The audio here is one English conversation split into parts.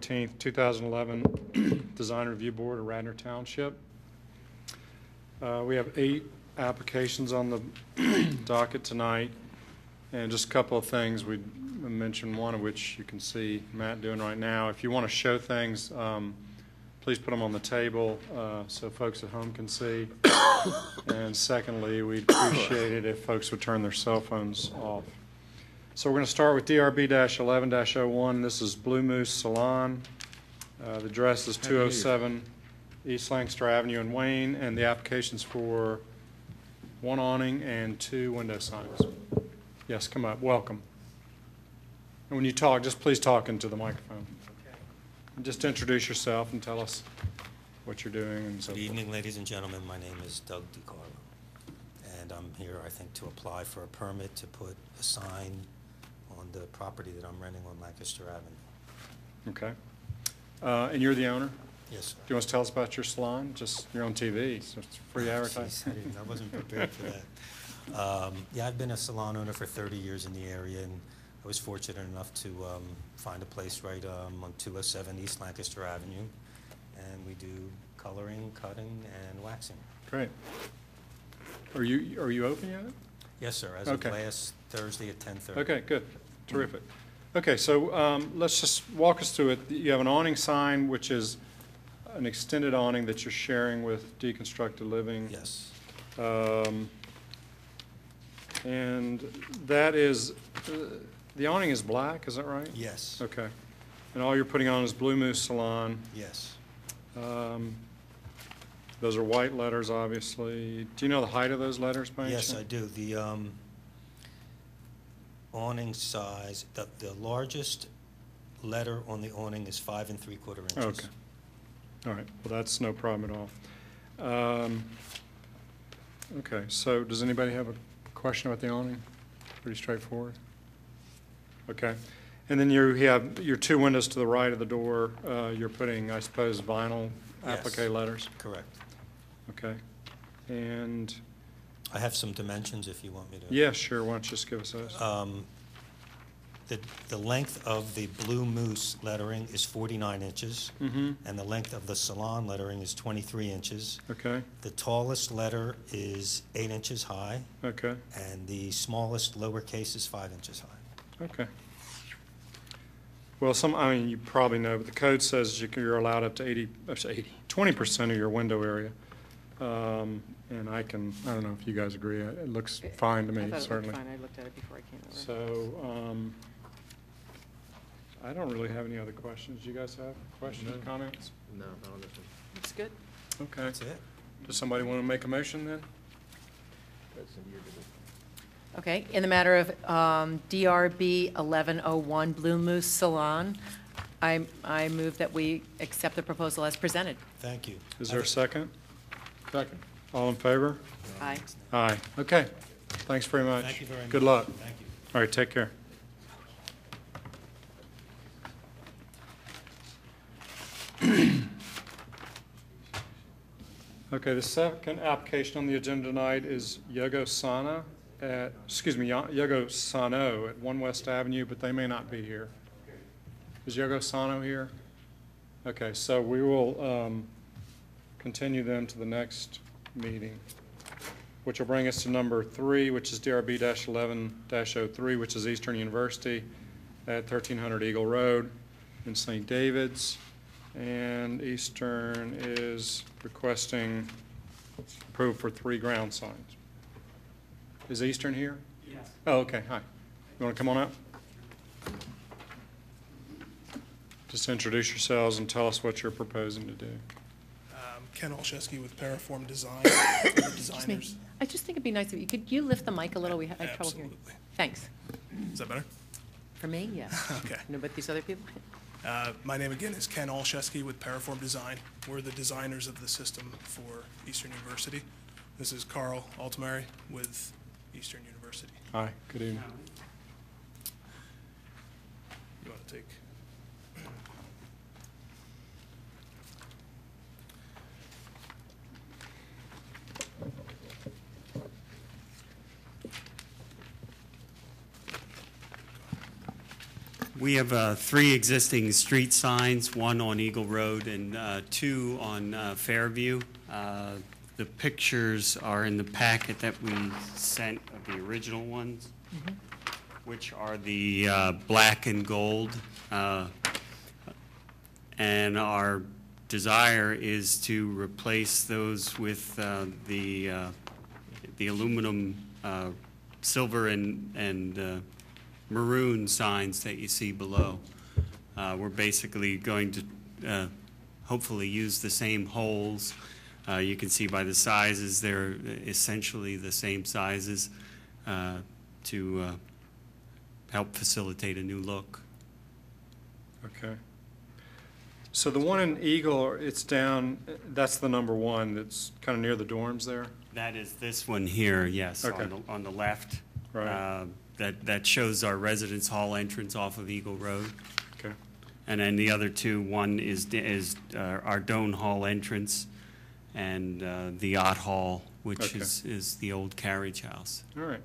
14th, 2011 Design Review Board of Radnor Township. We have 8 applications on the docket tonight, and just a couple of things. We mentioned one of which you can see Matt doing right now. If you want to show things, please put them on the table so folks at home can see. And secondly, we'd appreciate it if folks would turn their cell phones off. So we're going to start with DRB-11-01. This is Blue Moose Salon. The address is 207 East Lancaster Avenue in Wayne, and the application's for 1 awning and 2 window signs. Yes, come up. Welcome. And when you talk, just please talk into the microphone. Okay. And just introduce yourself and tell us what you're doing and so Good forth. evening, ladies and gentlemen. My name is Doug DiCarlo, and I'm here, I think, to apply for a permit to put a sign on the property that I'm renting on Lancaster Avenue. Okay. And you're the owner? Yes, sir. Do you want to tell us about your salon? Just, you're on TV, so it's free Jeez, advertising. I wasn't prepared for that. Yeah, I've been a salon owner for 30 years in the area, and I was fortunate enough to find a place right on 207 East Lancaster Avenue, and we do coloring, cutting, and waxing. Great. Are you open yet? Yes, sir, as Okay. of last Thursday at 10:30. Okay, good. Terrific. Okay, so let's just walk us through it. You have an awning sign, which is an extended awning that you're sharing with Deconstructed Living. Yes. And that is, the awning is black, is that right? Yes. Okay. And all you're putting on is Blue Moose Salon. Yes. Those are white letters, obviously. Do you know the height of those letters by any Yes, chance? I do. The awning size, the largest letter on the awning is 5 3/4 inches. Okay. All right. Well, that's no problem at all. Okay. So does anybody have a question about the awning? Pretty straightforward. Okay. And then you have your 2 windows to the right of the door. You're putting, I suppose, vinyl Yes. applique letters. Correct. Okay. And I have some dimensions if you want me to. yeah, sure. Why don't you just give us those? The length of the Blue Moose lettering is 49 inches, Mm-hmm. and the length of the Salon lettering is 23 inches. Okay. The tallest letter is 8 inches high, Okay. and the smallest lowercase is 5 inches high. Okay. Well, I mean, you probably know, but the code says you're allowed up to 20% of your window area. And I don't know if you guys agree. It looks fine to me, I thought certainly. it looked fine. I looked at it before I came over. So, I don't really have any other questions. Do you guys have questions, comments? No, not on this one. Looks good. Okay. That's it. Does somebody want to make a motion then? That's in your division. Okay, in the matter of DRB 1101 Blue Moose Salon, I move that we accept the proposal as presented. Thank you. Is there a second? Second. All in favor? Aye. Aye. Okay. Thanks very much. Thank you very much. Good luck. Thank you. All right, take care. Okay, the second application on the agenda tonight is Yogo Sano at 1 West Avenue, but they may not be here. Is Yogo Sano here? Okay, so we will continue them to the next meeting, which will bring us to number 3, which is DRB-11-03, which is Eastern University at 1300 Eagle Road in St. David's. And Eastern is requesting approval for 3 ground signs. Is Eastern here? Yes. Oh, okay. Hi. You want to come on up? Just introduce yourselves and tell us what you're proposing to do. Ken Olszewski with Paraform Design, for the Excuse me. designers. I just think it'd be nice if could you lift the mic a little? We had trouble hearing. Absolutely. Thanks. Is that better? For me, yes. Okay. No, but these other people? My name again is Ken Olszewski with Paraform Design. We're the designers of the system for Eastern University. This is Carl Altamari with Eastern University. Hi. Good evening. You want to take? We have 3 existing street signs, 1 on Eagle Road and 2 on Fairview. The pictures are in the packet that we sent of the original ones, which are the black and gold. And our desire is to replace those with the aluminum, silver and maroon signs that you see below. We're basically going to hopefully use the same holes. You can see by the sizes, they're essentially the same sizes to help facilitate a new look. Okay. So the one in Eagle, it's down, that's the number 1 that's kind of near the dorms there? That is this one here, yes, Okay. on the left. Right. That shows our residence hall entrance off of Eagle Road. Okay. And then the other 2, one is our Doan Hall entrance and the Yacht Hall, which Okay. is the old carriage house. All right.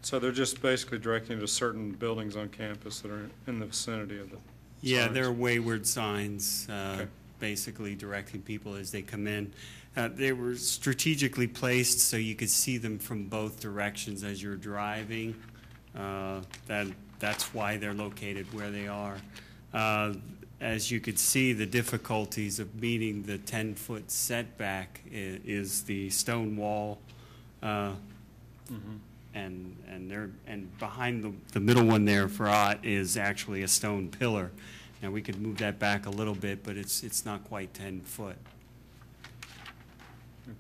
So they're just basically directing to certain buildings on campus that are in the vicinity of the Yeah, signs. they're wayward signs, Okay. basically directing people as they come in. They were strategically placed so you could see them from both directions as you're driving. That's why they're located where they are. As you could see, the difficulties of meeting the 10-foot setback is the stone wall, and behind the middle one there for Ott is actually a stone pillar. Now, we could move that back a little bit, but it's not quite 10 foot.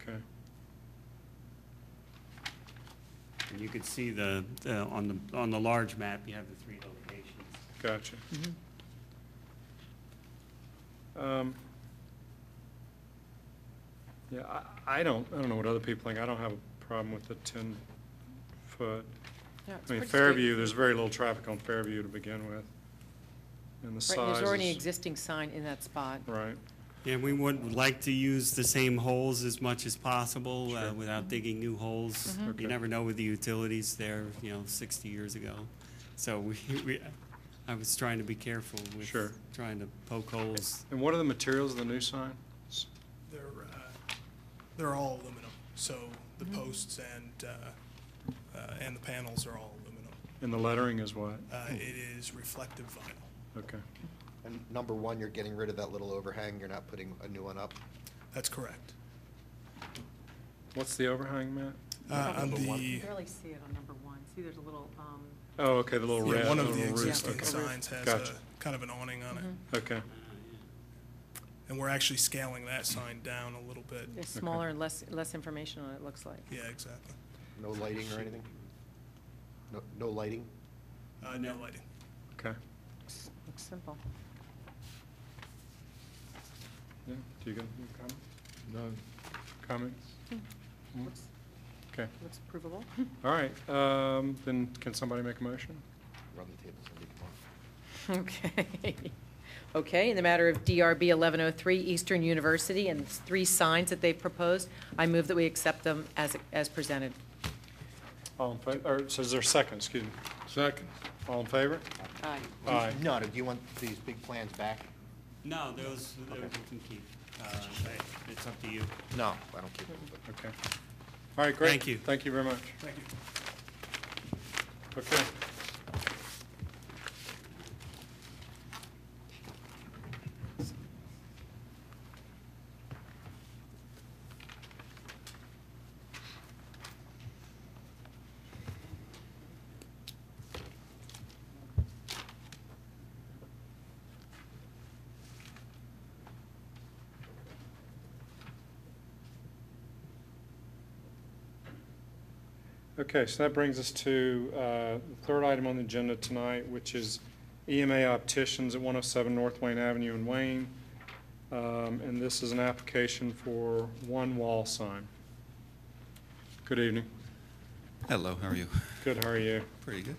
Okay. And you could see on the large map, you have the 3 locations. Gotcha. Yeah, I don't know what other people think. I don't have a problem with the 10-foot. Yeah, it's I mean, pretty Fairview, there's very little traffic on Fairview to begin with. And the straight. Right, size there's already an is, existing sign in that spot. right, Yeah, we would like to use the same holes as much as possible without digging new holes. Okay. You never know with the utilities there, 60 years ago. So I was trying to be careful with Sure. trying to poke holes. And what are the materials of the new sign? They're all aluminum, so the posts and the panels are all aluminum. And the lettering is what? It is reflective vinyl. Okay. And number 1, you're getting rid of that little overhang, you're not putting a new one up? That's correct. What's the overhang, Matt? On You the, can barely see it on number 1. See, there's a little, Oh, okay, the little yeah, red. one of little the roof. existing Okay. signs has Gotcha. a kind of an awning on it. Okay, And we're actually scaling that sign down a little bit. it's smaller and less information on it, looks like. Yeah, exactly. No lighting or anything? No lighting? No lighting. okay. Looks simple. Yeah, do you got any comments? No. Comments? Looks, Okay, looks provable. all right, then can somebody make a motion? Run the tables, somebody come on. Okay. Okay, in the matter of DRB 1103 Eastern University and 3 signs that they've proposed, I move that we accept them as presented. All in favor, or, so is there a second, excuse me? Second. All in favor? Aye. Aye. No, do you want these big plans back? No, those you can keep. It's up to you. No, I don't keep them, but. Okay. All right, great. Thank you. Thank you very much. Thank you. Okay. Okay, so that brings us to the third item on the agenda tonight, which is EMA Opticians at 107 North Wayne Avenue in Wayne. And this is an application for one wall sign. Good evening. Hello, how are you? Good, how are you? Pretty good.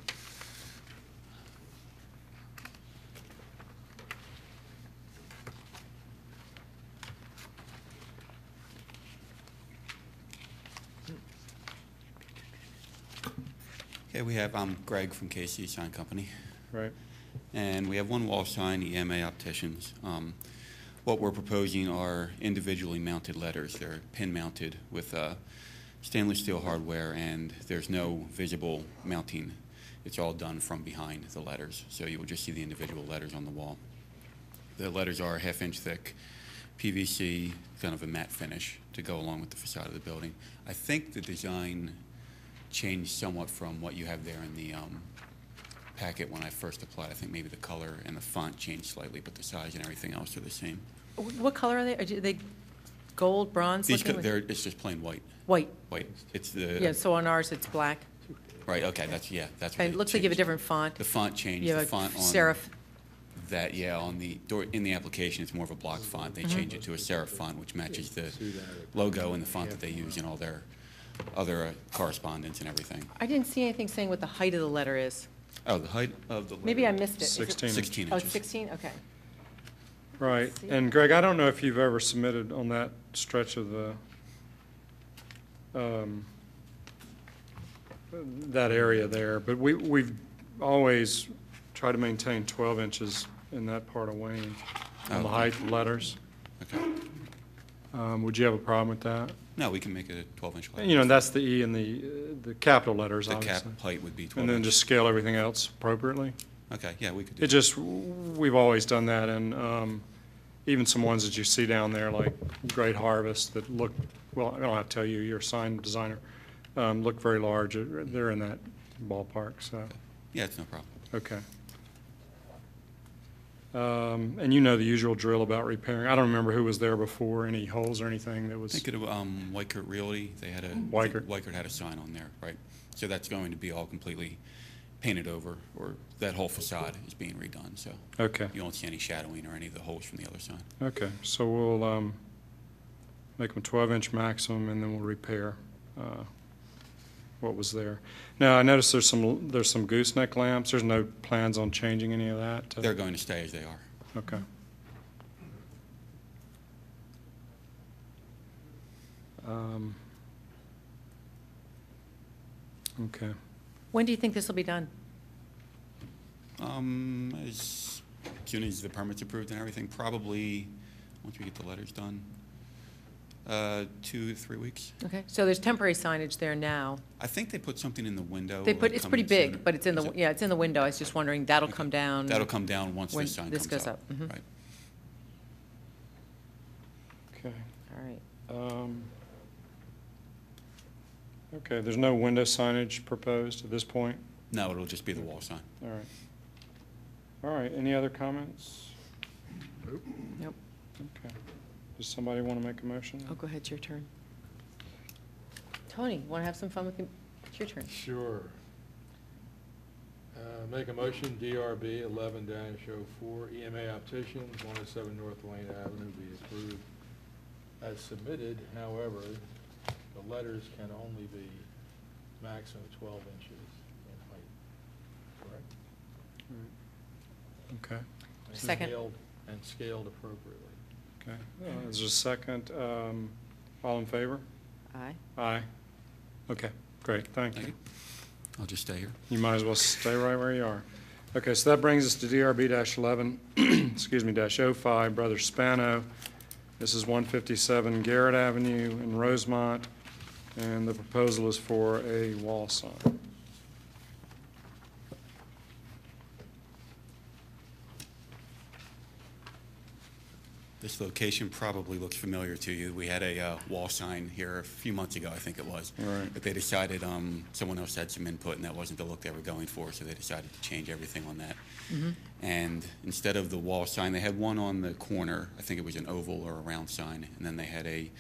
Okay, I'm Greg from KC Shine Company. Right. And we have one wall sign, EMA Opticians. What we're proposing are individually mounted letters. They're pin-mounted with stainless steel hardware, and there's no visible mounting. It's all done from behind the letters, so you will just see the individual letters on the wall. The letters are a half-inch thick PVC, kind of a matte finish to go along with the facade of the building. I think the design changed somewhat from what you have there in the packet when I first applied. I think maybe the color and the font changed slightly, but the size and everything else are the same. What color are they? Are they gold, bronze These, looking? it's just plain white. White. White. It's the Yeah, so on ours, it's black. right. Okay, that's what And it looks like you have a changed. different font. The font changed. You The have font a on serif. that, yeah, on the in the application, it's more of a block font. They changed it to a serif font, which matches the logo and the font that they use in all their other correspondence and everything. I didn't see anything saying what the height of the letter is. Oh, the height of the letter. Maybe I missed it. Is it- 16 16 Oh, inches. it's 16? Okay. Right. See? And Greg, I don't know if you've ever submitted on that stretch of the, that area there, but we've always tried to maintain 12 inches in that part of Wayne on the Oh. height of letters. Okay. Would you have a problem with that? No, we can make it a 12-inch letter. You know, that's the E and the capital letters, The cap obviously. height would be 12 And then inches. just scale everything else appropriately. Okay, yeah, we could do It that. just, we've always done that, and even some ones that you see down there, like Great Harvest, that look, well, I don't have to tell you, you're a sign designer, look very large. They're in that ballpark, so, Yeah, it's no problem. okay. And you know the usual drill about repairing. I don't remember who was there before, any holes or anything that I was, think it, Wykert Realty, they had a, Wykert. Wykert had a sign on there, right? So that's going to be all completely painted over, or that whole facade is being redone, so okay, you won't see any shadowing or any of the holes from the other side. okay. So we'll make them 12-inch maximum, and then we'll repair what was there. Now, I noticed there's some gooseneck lamps. There's no plans on changing any of that? They're going to stay as they are. Okay. Okay. When do you think this will be done? As soon as the permit's approved and everything, probably, once we get the letters done, 2 to 3 weeks. Okay, so there's temporary signage there now. I think they put something in the window. They put, like it's pretty coming sooner. big, but it's in Is the, it? yeah, it's in the window. I was just wondering, that'll Okay. come down. That'll come down once when this sign this comes goes up. up. Mhm. Right. Okay. All right. Okay, there's no window signage proposed at this point? No, it'll just be the wall sign. All right. All right, any other comments? Nope. Okay. Does somebody want to make a motion? Oh, go ahead, it's your turn. Tony, want to have some fun with me? It's your turn. Sure. Make a motion, DRB 11-04, EMA Opticians, 107 North Wayne Avenue, be approved as submitted. However, the letters can only be maximum 12 inches in height, correct? Okay, And Second. scaled appropriately. okay. Is there a second? All in favor? Aye. Aye. Okay, great, thank Thank you. you. I'll just stay here. You might as well stay right where you are. Okay, so that brings us to DRB-11, excuse me, -05, Brothers Spano. This is 157 Garrett Avenue in Rosemont, and the proposal is for a wall sign. This location probably looks familiar to you. We had a wall sign here a few months ago, I think it was. Right. But they decided, someone else had some input, and that wasn't the look they were going for, so they decided to change everything on that. And instead of the wall sign, they had one on the corner. I think it was an oval or a round sign, and then they had I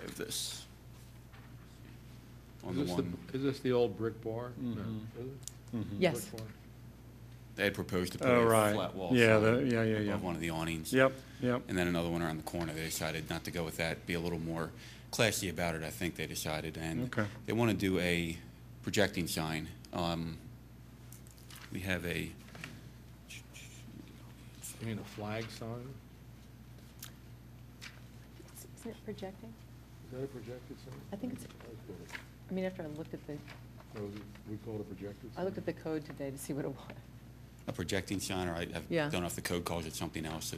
have this on the one. Is this the old brick bar? No, is it? Yes. Brick bar? They had proposed to put Oh, a right. flat wall Yeah, sign yeah. above one of the awnings. Yep, yep. And then another one around the corner. They decided not to go with that, be a little more classy about it, I think they decided. And Okay. they want to do a projecting sign. We have a, You mean a flag sign? Isn't it projecting? Is that a projected sign? I think it's, That's good. I mean, after I looked at the Or was it, we called it projected? I looked at the code today to see what it was. A projecting sign, or I Yeah. don't know if the code calls it something else.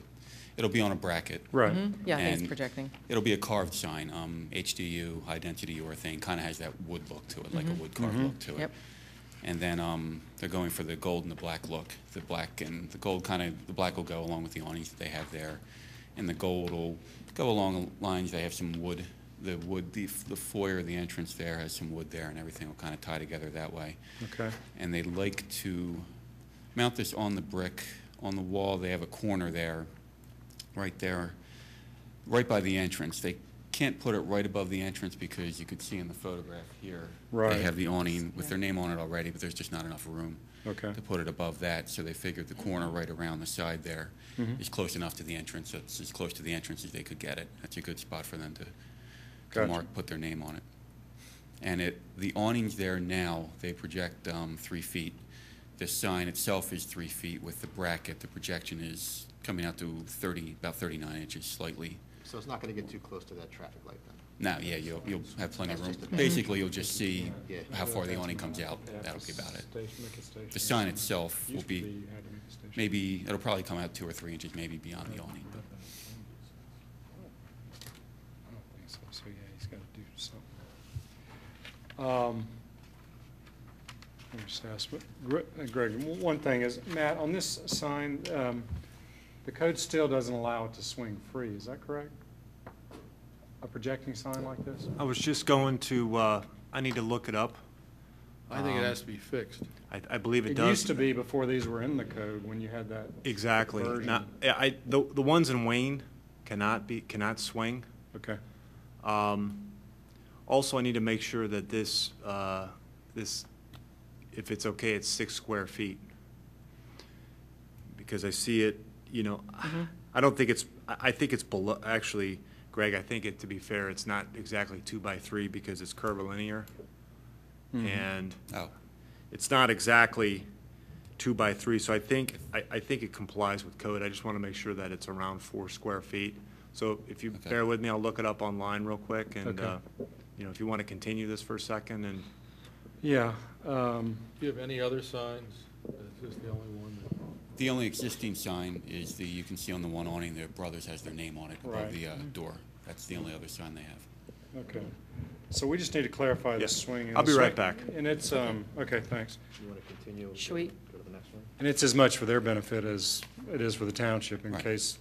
It'll be on a bracket. Right. Yeah, I think it's And projecting. It'll be a carved sign, HDU, high-density urethane, kind of has that wood look to it, like a wood carved look to it. Yep. And then they're going for the gold and the black look. The black and the gold the black will go along with the awnings that they have there. And the gold will go along the lines, they have some wood. The foyer, the entrance there has some wood there, and everything will kind of tie together that way. Okay. And they like to mount this on the brick. On the wall, they have a corner there, right there, right by the entrance. They can't put it right above the entrance because you could see in the photograph here, Right. they have the awning with their name on it already, but there's just not enough room Okay. to put it above that. So they figured the corner right around the side there is close enough to the entrance. It's as close to the entrance as they could get it. That's a good spot for them to Gotcha. put their name on it. And the awnings there now, they project 3 feet. The sign itself is 3 feet with the bracket. The projection is coming out to about 39 inches slightly. So it's not going to get too close to that traffic light then? Now, yeah, you'll have plenty of room. That's just a- Basically, you'll just see Yeah. how far the awning comes out. Yeah, That'll be about it. station, make a station. The sign itself will Used to be, you had to make a station. maybe, it'll probably come out 2 or 3 inches, maybe beyond the awning. But I don't think so, so yeah, he's got to do something. Let me just ask, Greg, one thing is, Matt, on this sign, the code still doesn't allow it to swing free, is that correct? A projecting sign like this? I was just going to, I need to look it up. I think it has to be fixed. I believe it It does. used to be before these were in the code, when you had that. Exactly. version. Now, the ones in Wayne cannot swing. Okay, Also, I need to make sure that this, if it's okay, it's 6 square feet. Because I see it, I don't think I think it's below, actually, Greg, I think to be fair, it's not exactly 2 by 3 because it's curvilinear. And Oh, it's not exactly 2 by 3, so I think it complies with code. I just want to make sure that it's around 4 square feet. So if you Okay. bear with me, I'll look it up online real quick, and, Okay. if you want to continue this for a second, and yeah, Do you have any other signs? Is this the only one that? the only existing sign is you can see on the one awning, their Brothers has their name on it Right. above the door. That's the only other sign they have. okay. So we just need to clarify the Yes. swing. and I'll the be right swing- back. And it's, okay, thanks. You want to continue? and Should we- Go to the next one? And it's as much for their benefit as it is for the township in Right. case,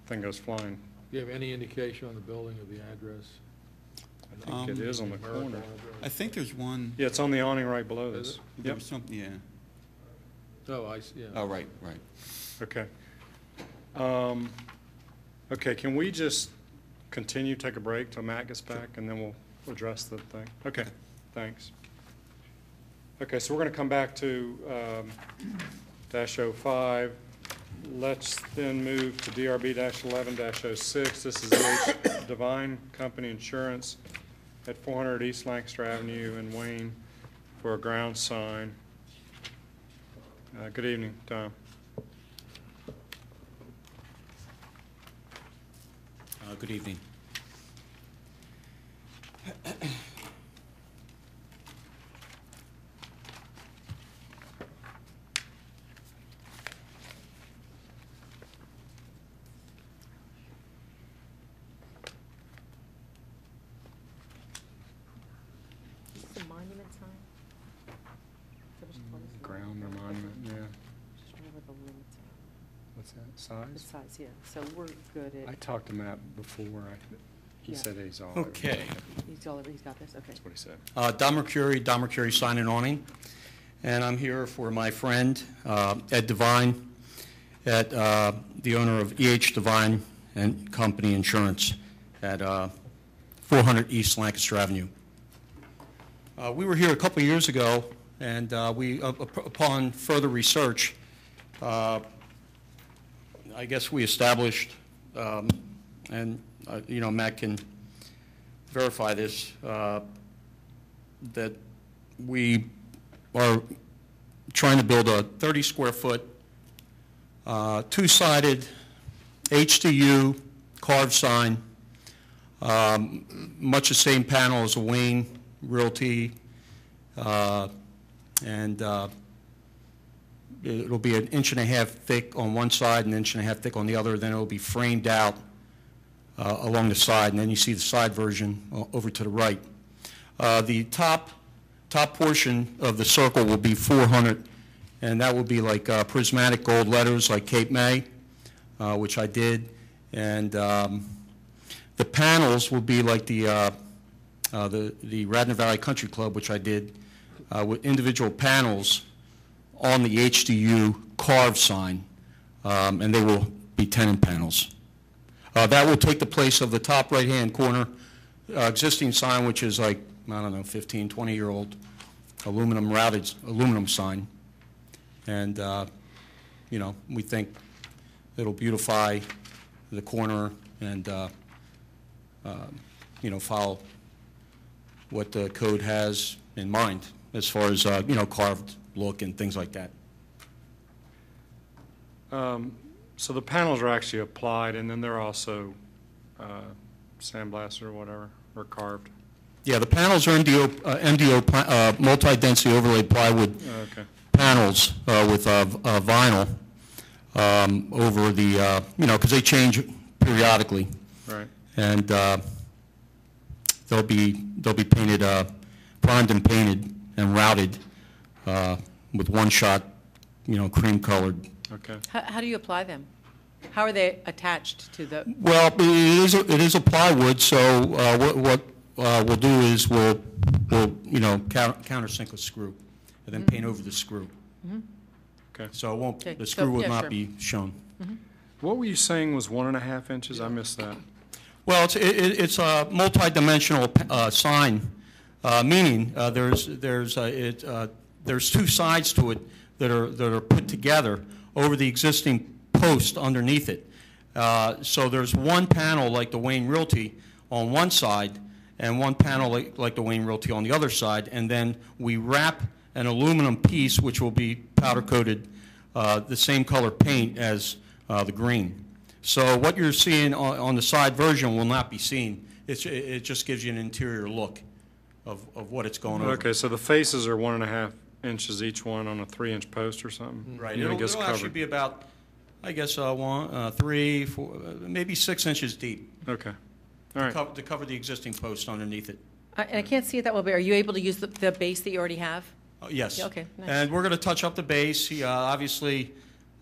thing goes flying. Do you have any indication on the building of the address? I think it is on the Numerical corner. address? I think there's one, Yeah, it's on the awning right below Is this. it? there Yep, was something, yeah. Oh, I see, yeah. Oh, right. okay. Okay, can we just continue, take a break till Matt gets back, and then we'll address the thing? Okay, thanks. Okay, so we're going to come back to -05. Let's then move to DRB-11-06. This is H. Divine Company Insurance at 400 East Lancaster Avenue in Wayne for a ground sign. Good evening, Tom. Good evening. Is this a monument sign? Ground or monument, yeah. Just remember the limits are. What's that, The size? size, yeah. So we're good I at, talked to Matt before. He Yeah. said he's all over. Okay. he's got this, okay. That's what he said. Don Mercury Sign and Awning, and I'm here for my friend Ed Devine, the owner of E.H. Devine and Company Insurance at 400 East Lancaster Avenue. We were here a couple years ago, and upon further research, I guess we established, and Matt can verify this, that we are trying to build a 30-square-foot, two-sided HDU carved sign, much the same panel as a Wayne Realty and it'll be 1.5 inches thick on one side and 1.5 inches thick on the other. Then it'll be framed out along the side, and then you see the side version over to the right. The top portion of the circle will be 400, and that will be like prismatic gold letters like Cape May, which I did. And the panels will be like the Radnor Valley Country Club, which I did, with individual panels on the HDU carved sign, and they will be tenant panels. That will take the place of the top right-hand corner existing sign, which is like, I don't know, 15, 20-year-old aluminum sign. And, you know, we think it'll beautify the corner and, you know, follow what the code has in mind as far as, you know, carved look and things like that. So the panels are actually applied, and then they're also sandblasted or whatever, or carved. Yeah, the panels are MDO multi-density overlaid plywood panels with vinyl over the, you know, because they change periodically. Right. And they'll be painted, primed and painted and routed with one-shot, you know, cream-colored. Okay. How do you apply them? How are they attached to the? Well, it is a plywood, so what we'll do is we'll you know, countersink a screw and then paint over the screw. Okay. So it won't, Okay. the screw will yeah, not sure. be shown. What were you saying was 1.5 inches? I missed that. Well, it's a multi-dimensional sign, meaning there's two sides to it that are put together over the existing post underneath it. So there's one panel like the Wayne Realty on one side and one panel like the Wayne Realty on the other side, and then we wrap an aluminum piece which will be powder coated the same color paint as the green. So what you're seeing on the side version will not be seen. It just gives you an interior look of what it's going over. Okay, so the faces are 1.5 inches each one on a 3-inch post or something? Right. And it It'll gets actually covered. be about, I guess, 3, 4, maybe 6 inches deep Okay. All right. to cover the existing post underneath it. And I can't see it that well, but are you able to use the base that you already have? Yes. Yeah, okay, nice. And we're going to touch up the base. Obviously,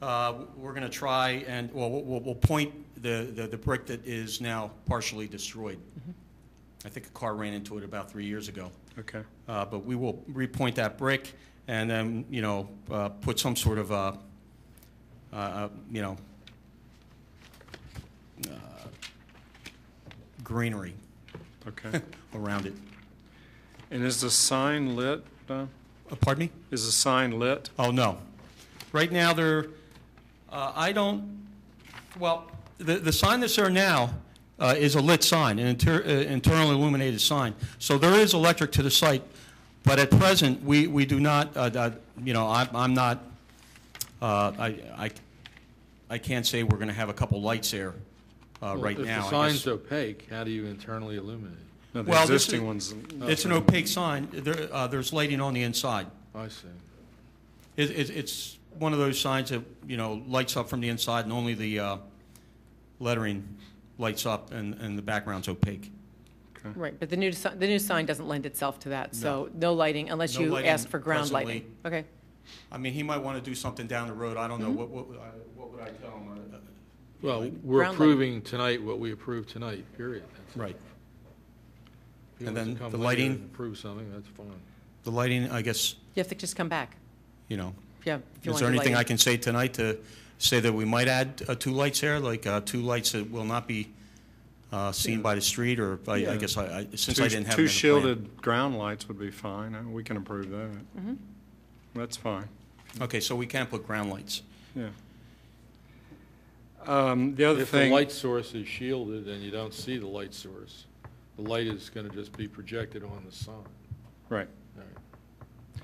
we're going to try and, well, we'll point the brick that is now partially destroyed. I think a car ran into it about 3 years ago. Okay. But we will repoint that brick and then, you know, put some sort of, you know, greenery Okay. around it. And is the sign lit, Don? Pardon me? Is the sign lit? Oh, no. Right now, I don't, well, the sign that's there now is a lit sign, an internally illuminated sign. So there is electric to the site, but at present, we do not, you know, I'm not, I can't say we're going to have a couple lights there right now. If the sign's opaque, how do you internally illuminate? No, the Well, this existing is- ones. It's an opaque sign. There's lighting on the inside. I see. It's one of those signs that, you know, lights up from the inside and only the lettering lights up and the background's opaque. Right, but the new sign doesn't lend itself to that, so no lighting unless No you lighting ask for ground presently. lighting. Okay. I mean, he might want to do something down the road. I don't know. What would I tell him? Well, we're Ground approving tonight what we approved tonight, period. That's it. Right. If he And wants to then come the later lighting? and approve something, that's fine. The lighting, I guess, You have to just come back. you know. Yeah, if you Is want there your anything I lighting. can say tonight to say that we might add 2 lights there, like 2 lights that will not be seen by the street, or I Yeah. guess since Two, I didn't have two it in the plan. shielded ground lights would be fine. We can approve that. That's fine. Okay, so we can put ground lights. Yeah. The other If the thing. light source is shielded and you don't see the light source, the light is going to just be projected on the sign. Right. All right.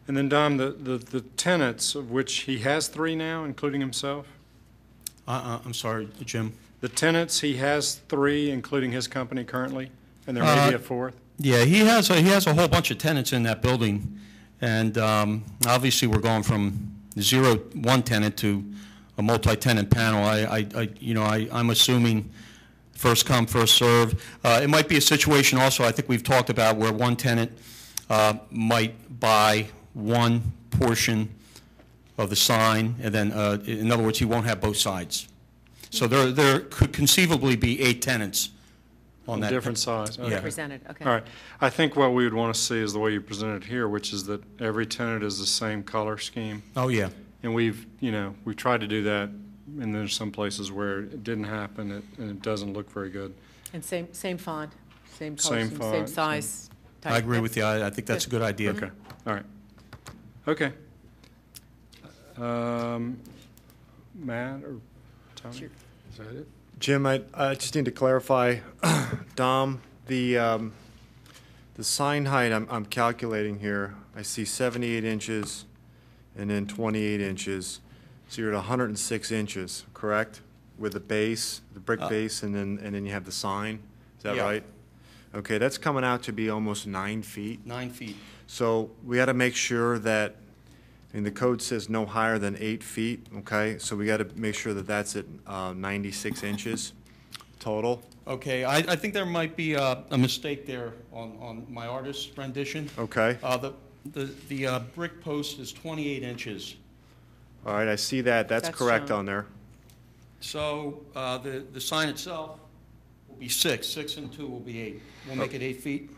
And then, Dom, the tenants, of which he has 3 now, including himself? I'm sorry, Jim. The tenants, he has 3, including his company currently, and there may be a 4th? Yeah, he has a whole bunch of tenants in that building, And obviously, we're going from one tenant to a multi-tenant panel. I'm assuming first come, first serve. It might be a situation also, I think we've talked about, where one tenant might buy one portion of the sign, and then, in other words, he won't have both sides. So there could conceivably be 8 tenants on that. Different size. Okay. Yeah. Represented, okay. All right. I think what we would want to see is the way you presented it here, which is that every tenant is the same color scheme. Oh, yeah. And we've tried to do that, and there's some places where it didn't happen, and it doesn't look very good. And same font, same color, Same scheme, font, same size. I agree with you. I think that's a good idea. Okay, all right. Okay. Matt or Tony? Sure. Is that it? Jim, I just need to clarify, Dom, the sign height I'm calculating here, I see 78 inches and then 28 inches. So you're at 106 inches, correct? With the base, the brick base, and then you have the sign? Is that Yeah. right? Okay, that's coming out to be almost 9 feet. 9 feet. So we got to make sure that, the code says no higher than 8 feet, okay? So we got to make sure that that's at 96 inches total. Okay, I think there might be a mistake there on my artist's rendition. Okay, The brick post is 28 inches. all right, I see that. That's That's correct shown. on there. So the sign itself will be 6. 6 and 2 will be 8. We'll make it 8 feet.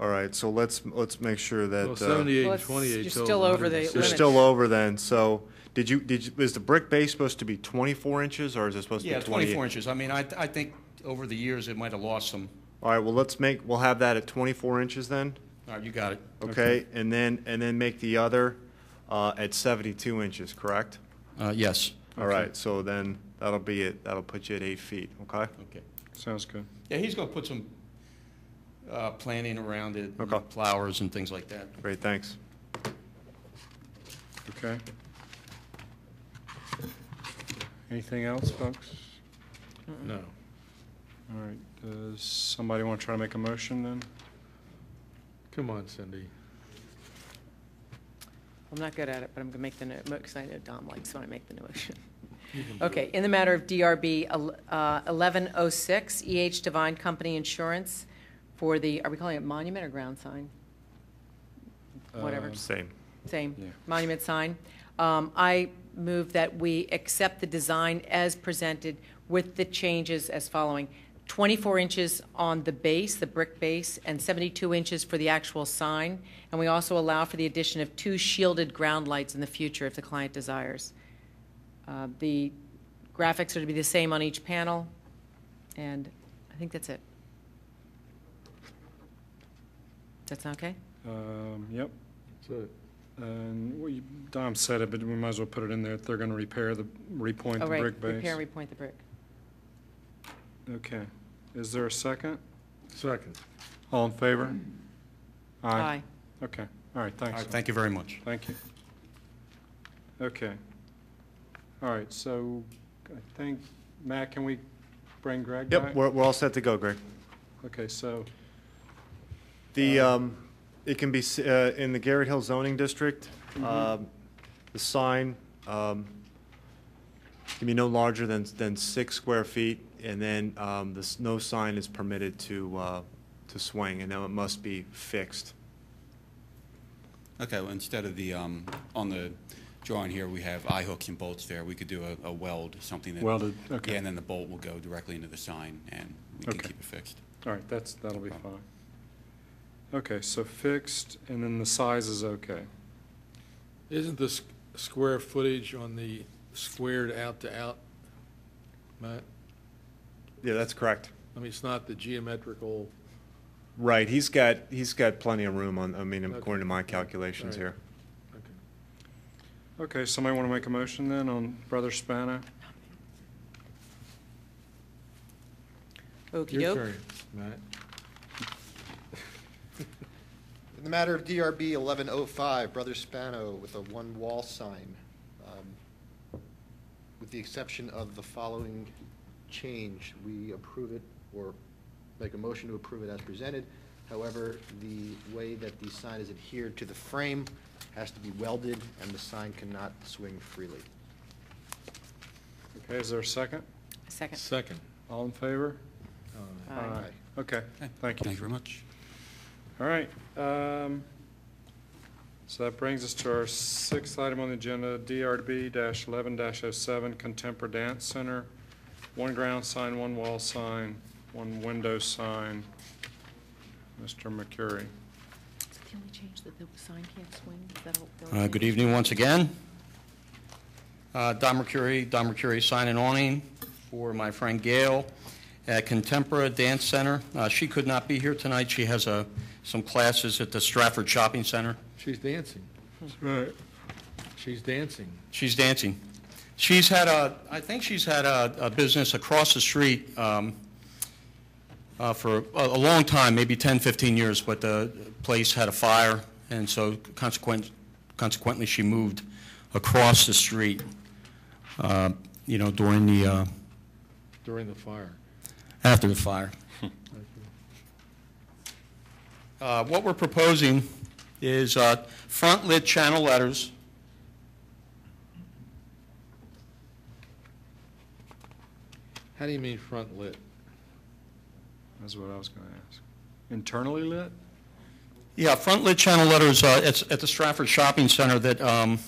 All right, so let's make sure that. Well, 78 Well, and it's- 28. you're totals still over the 106. You're limit. still over then, so is the brick base supposed to be 24 inches, or is it supposed to Yeah, be 28? 24 inches. I mean, I think over the years it might have lost some. All right, well, we'll have that at 24 inches then, All right, you got it. okay? And then make the other at 72 inches, correct? Yes. All right, so then that'll put you at 8 feet, okay? Okay. Sounds good. Yeah, he's going to put some planting around it, Okay. flowers and things like that. Great, thanks. Okay. Anything else, folks? No. All right. Does somebody want to try to make a motion then? Come on, Cindy. I'm not good at it, but I'm going to make the note, because I know Dom likes when I make the motion. Okay, in the matter of DRB 1106, EH Divine Company Insurance for the, are we calling it monument or ground sign? Whatever. Same. Same, Yeah. monument sign. I move that we accept the design as presented with the changes as following: 24 inches on the base, the brick base, and 72 inches for the actual sign. And we also allow for the addition of 2 shielded ground lights in the future if the client desires. The graphics are to be the same on each panel, and I think that's it. Does that sound okay? Yep. So, And Dom said it, but we might as well put it in there. They're going to repoint the Oh, right, brick base. repair and repoint the brick. Okay. Is there a second? second. All in favor? Aye. Okay. All right, All thanks. right, thank you very much. Thank you. Okay. All right, so I think, Matt, can we bring Greg back? Yep, we're all set to go, Greg. Okay, so, It can be in the Garrett Hill zoning district. The sign can be no larger than 6 square feet, and then no sign is permitted to swing, and now it must be fixed. Okay, well, instead of the, on the drawing here, we have eye hooks and bolts there. We could do a weld, something that. Welded, okay. Yeah, and then the bolt will go directly into the sign, and we can Okay. keep it fixed. all right, that'll be fine. Okay, so fixed, and then the size is okay. Isn't the square footage on the squared out to out, Matt? Yeah, that's correct. I mean, it's not the geometrical, Right, he's got plenty of room Okay. according to my calculations All right. here. okay. Okay, somebody want to make a motion then on Brother Spano? Okey Your doke. turn, Matt. In the matter of DRB 1105, Brother Spano with a one-wall sign, with the exception of the following change, we approve it, or make a motion to approve it as presented. However, the way that the sign is adhered to the frame has to be welded, and the sign cannot swing freely. Okay, is there a second? Second. Second. All in favor? Aye. Okay, thank you. Thank you very much. All right, so that brings us to our sixth item on the agenda, DRB-11-07, Contempora Dance Center. One ground sign, one wall sign, one window sign. Mr. McCurry. Is it the only change that the sign can't swing? Is that all- the only Good change? evening once again. Don Mercury Sign and Awning for my friend Gail at Contempora Dance Center. She could not be here tonight. She has some classes at the Stratford Shopping Center. She's dancing. Right. She's dancing. She's dancing. I think she's had a business across the street for a long time, maybe 10, 15 years, but the place had a fire, and so consequently she moved across the street, during the, During the fire. after the fire. What we're proposing is front lit channel letters. How do you mean front lit? That's what I was going to ask. Internally lit? Yeah, front lit channel letters at the Stratford Shopping Center that are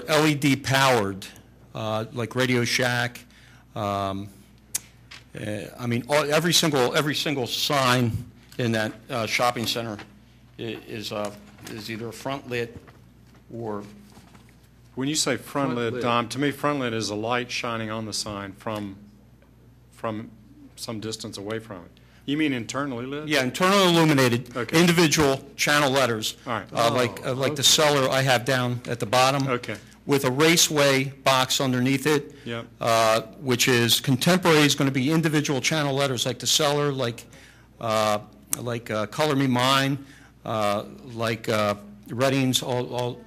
LED powered, like Radio Shack. Every single sign in that shopping center is either front lit or. When you say front Front lit, lit. Dom, to me, front lit is a light shining on the sign from some distance away from it. You mean internally lit? Yeah, internally illuminated, Okay. individual channel letters. All right. Like okay. the cellar I have down at the bottom. Okay. With a raceway box underneath it. Yep. Which is contemporary, is going to be individual channel letters like the cellar, like Color Me Mine, like Reddings, all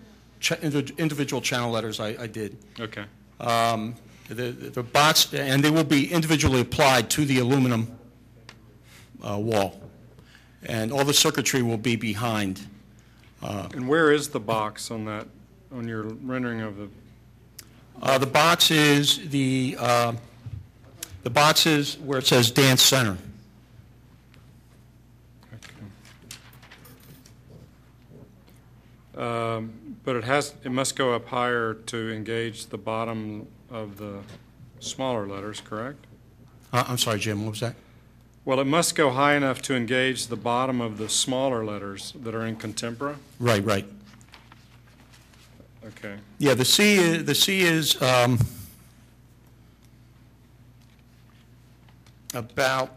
individual channel letters I did. Okay. The box, and they will be individually applied to the aluminum wall. And all the circuitry will be behind. And where is the box on that, on your rendering of the, The box is where it says Dance Center. but it must go up higher to engage the bottom of the smaller letters, correct? I'm sorry, Jim, what was that? Well, it must go high enough to engage the bottom of the smaller letters that are in Contempora? Right. Okay. Yeah, the C is about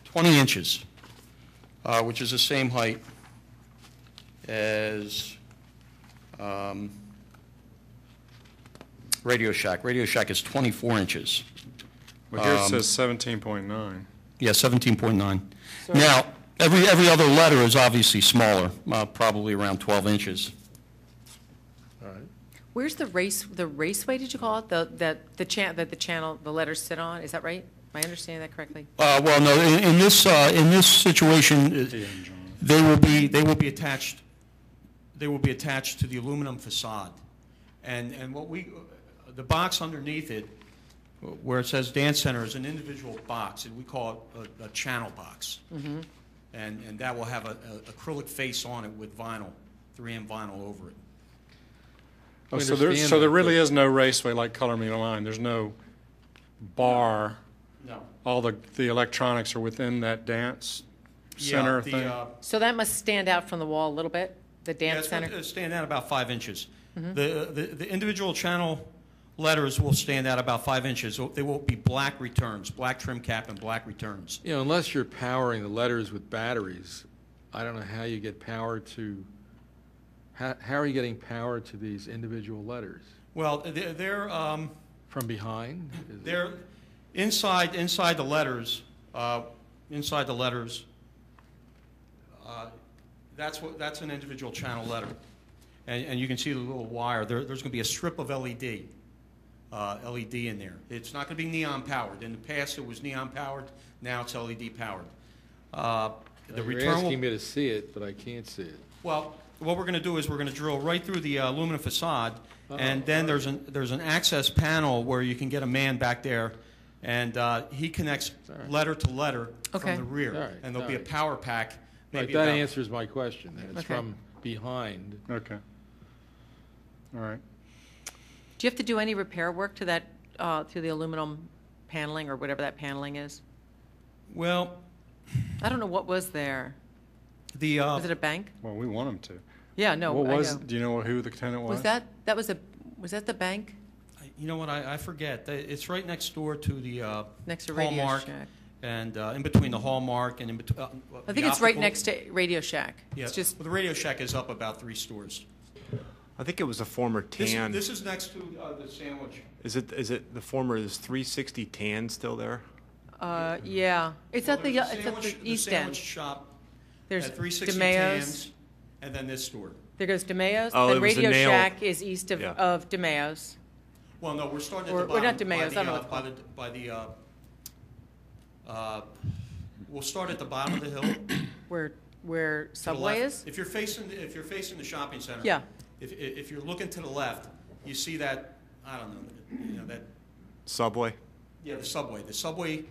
20 inches, which is the same height as Radio Shack. Radio Shack is 24 inches. Well, here it says 17.9. Yeah, 17.9. Now, every other letter is obviously smaller, probably around 12 inches. All right. Where's the raceway, did you call it? The channel, the letters sit on, is that right? Am I understanding that correctly? Well, no, in this situation, they will be attached to the aluminum facade. And the box underneath it, where it says Dance Center, is an individual box, and we call it a channel box. Mm-hmm. And that will have a acrylic face on it with vinyl, 3M vinyl over it. Oh, I so understand there that, really but- is no raceway like Color Me Mine. There's no bar. No. All the electronics are within that dance center thing? So that must stand out from the wall a little bit, the Yeah, dance it's center? going to stand out about 5 inches. Mm-hmm. The individual channel letters will stand out about 5 inches. They will be black returns, black trim cap and black returns. You know, unless you're powering the letters with batteries, I don't know how you get power to, how are you getting power to these individual letters? Well, they're From behind? Is it- they're inside the letters. That's an individual channel letter, and you can see the little wire. There's going to be a strip of LED LED in there. It's not going to be neon powered. In the past, it was neon powered. Now it's LED powered. The You're return will, asking me to see it, but I can't see it. well, what we're going to do is we're going to drill right through the aluminum facade, and then there's an access panel where you can get a man back there, and he connects letter to letter Okay. from the rear, All right, and there'll all be a right. power pack. Right, Maybe that about- answers my question. Then. It's Okay. from behind. Okay. All right. Do you have to do any repair work to that, to the aluminum paneling or whatever that paneling is? Well, I don't know what was there. the Was it a bank? Well, we want them to. Yeah, no, What I was, know. do you know who the tenant was? Was that the bank you know what? I forget. It's right next door to the next to Radio Hallmark, Shack? and in between the Hallmark and in between. I think it's right next to Radio Shack. Yeah, It's just, well, the Radio Shack is up about 3 stores. I think it was a former tan. This is next to the sandwich. Is it the former, is 360 Tan still there? yeah. It's at the East The End. sandwich shop There's at 360 DeMayo's. Tans, and then this store. There goes DeMayo's. Oh, Then it was a Radio nail- Shack is east of, Yeah. of DeMayo's. Well, no, we're starting at Or- the or bottom. not DeMayo's, I don't know what it's by the, we'll start at the bottom of the hill. Where to the Subway left. is? If you're facing the shopping center. Yeah. If you're looking to the left, you see that, I don't know, that, Subway? yeah, the subway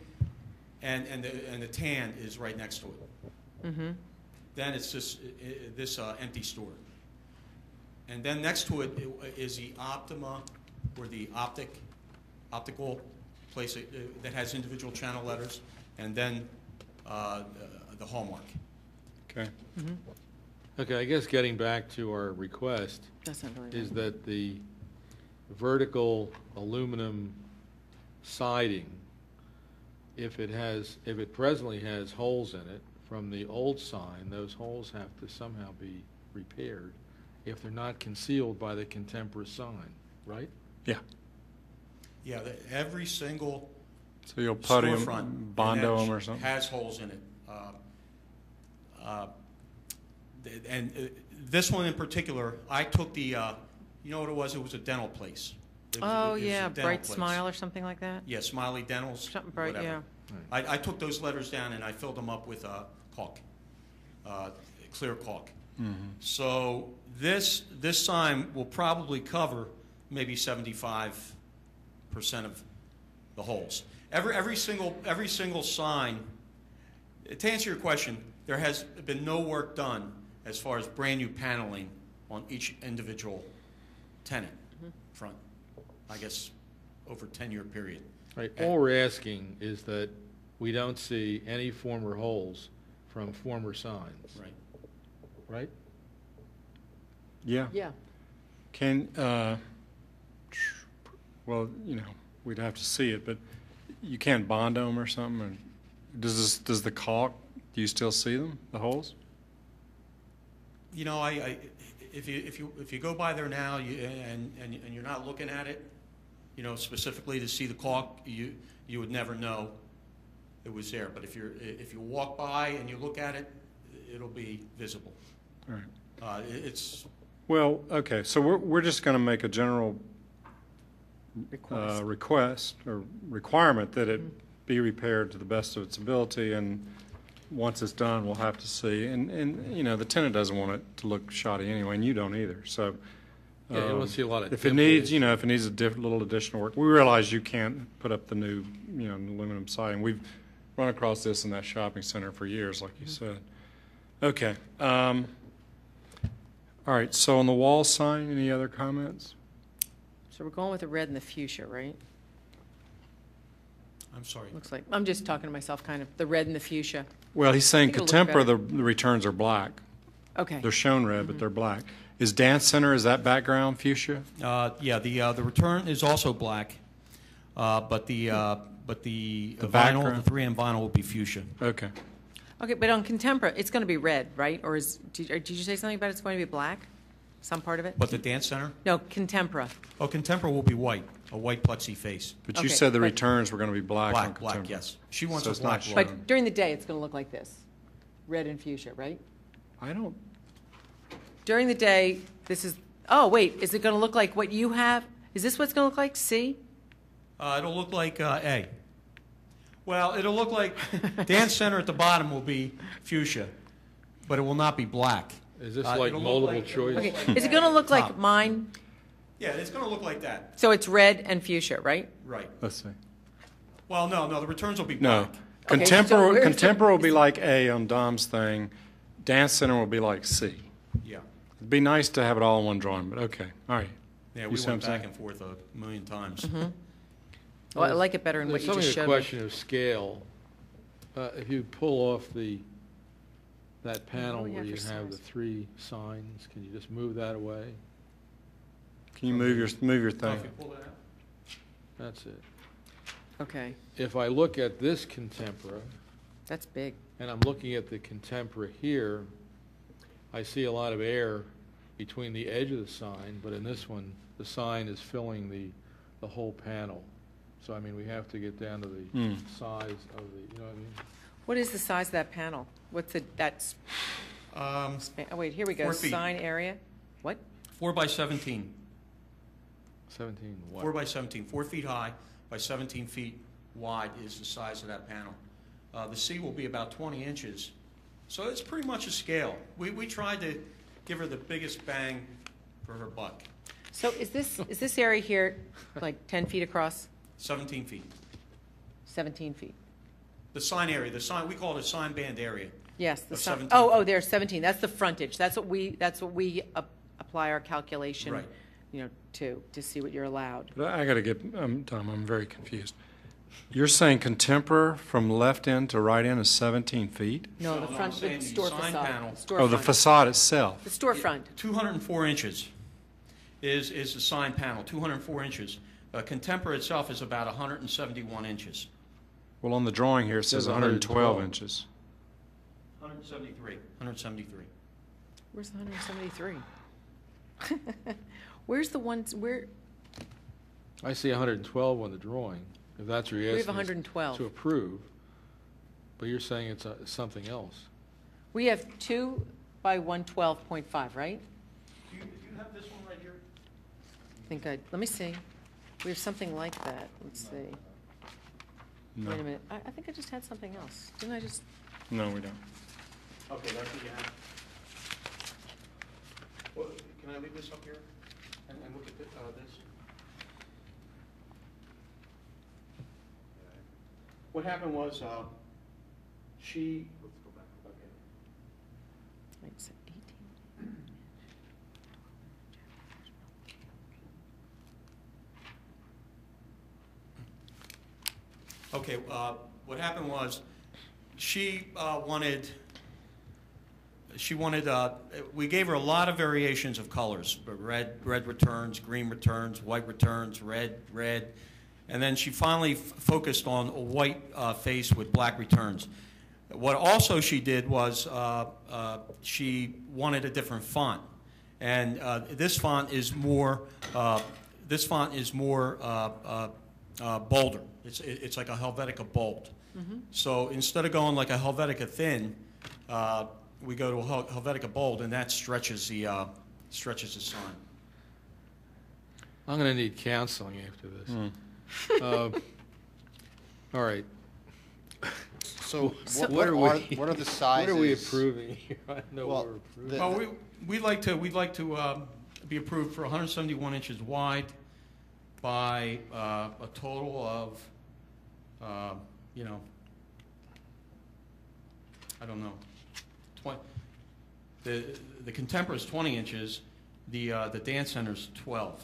and the tan is right next to it. Mm-hmm. Then it's this empty store. And then next to it is the Optima, or the optical place that has individual channel letters, and then the Hallmark. Okay. Okay, I guess getting back to our request That's not really is right. that the vertical aluminum siding, if it presently has holes in it, from the old sign, those holes have to somehow be repaired if they're not concealed by the contemporary sign, right? Yeah. Yeah, every single So you'll putty storefront them, bondo in them or Edge something? has holes in it. This one in particular, I took the, you know what it was? It was a dental place. Oh, it was a yeah, dental Bright place. Smile or something like that? Yeah, Smiley Dentals, Something bright, whatever. yeah. I took those letters down and I filled them up with caulk, clear caulk. So this sign will probably cover maybe 75% of the holes. Every single sign. To answer your question, there has been no work done as far as brand new paneling on each individual tenant front. I guess over a 10-year period. Right, all we're asking is that we don't see any former holes from former signs, Right. right? Yeah. Yeah. Can, well, you know, we'd have to see it, but you can't bond them or something? Or does the caulk, do you still see them, the holes? You know, if you go by there now and you're not looking at it, you know, specifically to see the caulk, you would never know it was there. But if you walk by and you look at it, it'll be visible. All right. It's Well, okay, so we're just going to make a general request or requirement that it be repaired to the best of its ability, and once it's done, we'll have to see. And you know, the tenant doesn't want it to look shoddy anyway, and you don't either. So Yeah, you don't see a lot of if it needs, dimples. you know, if it needs a little additional work, we realize you can't put up the new, you know, aluminum siding. We've run across this in that shopping center for years, like you said. Okay. All right, so on the wall sign, any other comments? So we're going with the red and the fuchsia, right? I'm sorry. Looks like, I'm just talking to myself, kind of, the red and the fuchsia. Well, he's saying I think it'll look Contempra, the returns are black. Okay. They're shown red, but they're black. Is Dance Center, is that background fuchsia? Yeah, the return is also black, but the vinyl, background? the 3M vinyl will be fuchsia. Okay. Okay, but on Contempra, it's going to be red, right? Or did you say something about it's going to be black? Some part of it? But the dance center? No, Contempra. Oh, Contempra will be white, a white plexi face. But you Okay, said the but- returns were going to be black on Black, Contempra. yes. She wants So a it's not black shown. logo. But during the day, it's going to look like this, red and fuchsia, right? I don't, During the day, this is, oh, wait, is it going to look like what you have? Is this what it's going to look like? C? It'll look like A. Well, it'll look like dance center at the bottom will be fuchsia, but it will not be black. Is this It'll like look multiple like- choice? Okay, is it going to look like Top. mine? Yeah, it's going to look like that. So it's red and fuchsia, right? Right. Let's see. Well, no, the returns will be No. black. Okay, so Contemporary, where's the- contemporary will be like A on Dom's thing. Dance Center will be like C. Yeah. It'd be nice to have it all in one drawing, but okay, all right. Yeah, You we see what went I'm back saying? and forth a million times. Well, I like it better than what There's you something just a showed me. question of scale. If you pull off that panel we where have you for have the size? 3 signs, can you just move that away? Can you move your Oh, thing? if you pull that out? That's it. Okay, If I look at this Contempora, that's big. and I'm looking at the Contempora here, I see a lot of air between the edge of the sign, but in this one, the sign is filling the whole panel. So, I mean, we have to get down to the Hmm. size of the, you know what I mean? What is the size of that panel? What's the, that's, oh, wait, here we go. 4 feet. Sign area? What? 4 by 17. 17 what? 4 by 17, 4 feet high by 17 feet wide is the size of that panel. The C will be about 20 inches. So it's pretty much a scale. We tried to give her the biggest bang for her buck. So is this area here like 10 feet across, 17 feet. 17 feet? The sign area, we call it a sign band area. Yes, the Of sign, 17. oh, there's 17. That's the frontage. That's what we apply our calculation, Right. to see what you're allowed. But I got to get, Tom, I'm very confused. You're saying contemporary from left end to right end is 17 feet? No, the No, front, I'm saying the the store sign facade. panel. Oh, the Storefront. facade itself. The storefront. 204 inches is the sign panel, 204 inches. Contemporary itself is about 171 inches. Well, on the drawing here, it says Says 112 112. inches. 173. Where's the 173? Where's the ones, where, I see 112 on the drawing, if that's what you're we have asking us 112. to approve. But you're saying it's something else. We have 2 by 112.5, right? Do you have this one right here? Let me see. We have something like that. Let's see. No, Wait a minute. I think I just had something else. Didn't I just? no, we don't. Okay, that's what you have. Well, can I leave this up here and look at this? What happened was, she. Let's go back. Okay. Wait, it's 18. Okay, what happened was, she wanted, we gave her a lot of variations of colors, but red returns, green returns, white returns, red, and then she finally focused on a white face with black returns. What also she did was, she wanted a different font, and this font is more bolder. It's like a Helvetica Bold. So instead of going like a Helvetica Thin, we go to a Helvetica Bold, and that stretches the sign. I'm going to need counseling after this. All right. So So- what are What are we- what are the What sizes? are we approving here? I don't know Well, what we're approving. Well, we'd like to be approved for 171 inches wide by a total of, I don't know, the Contemporary is 20 inches, the Dance Center's 12.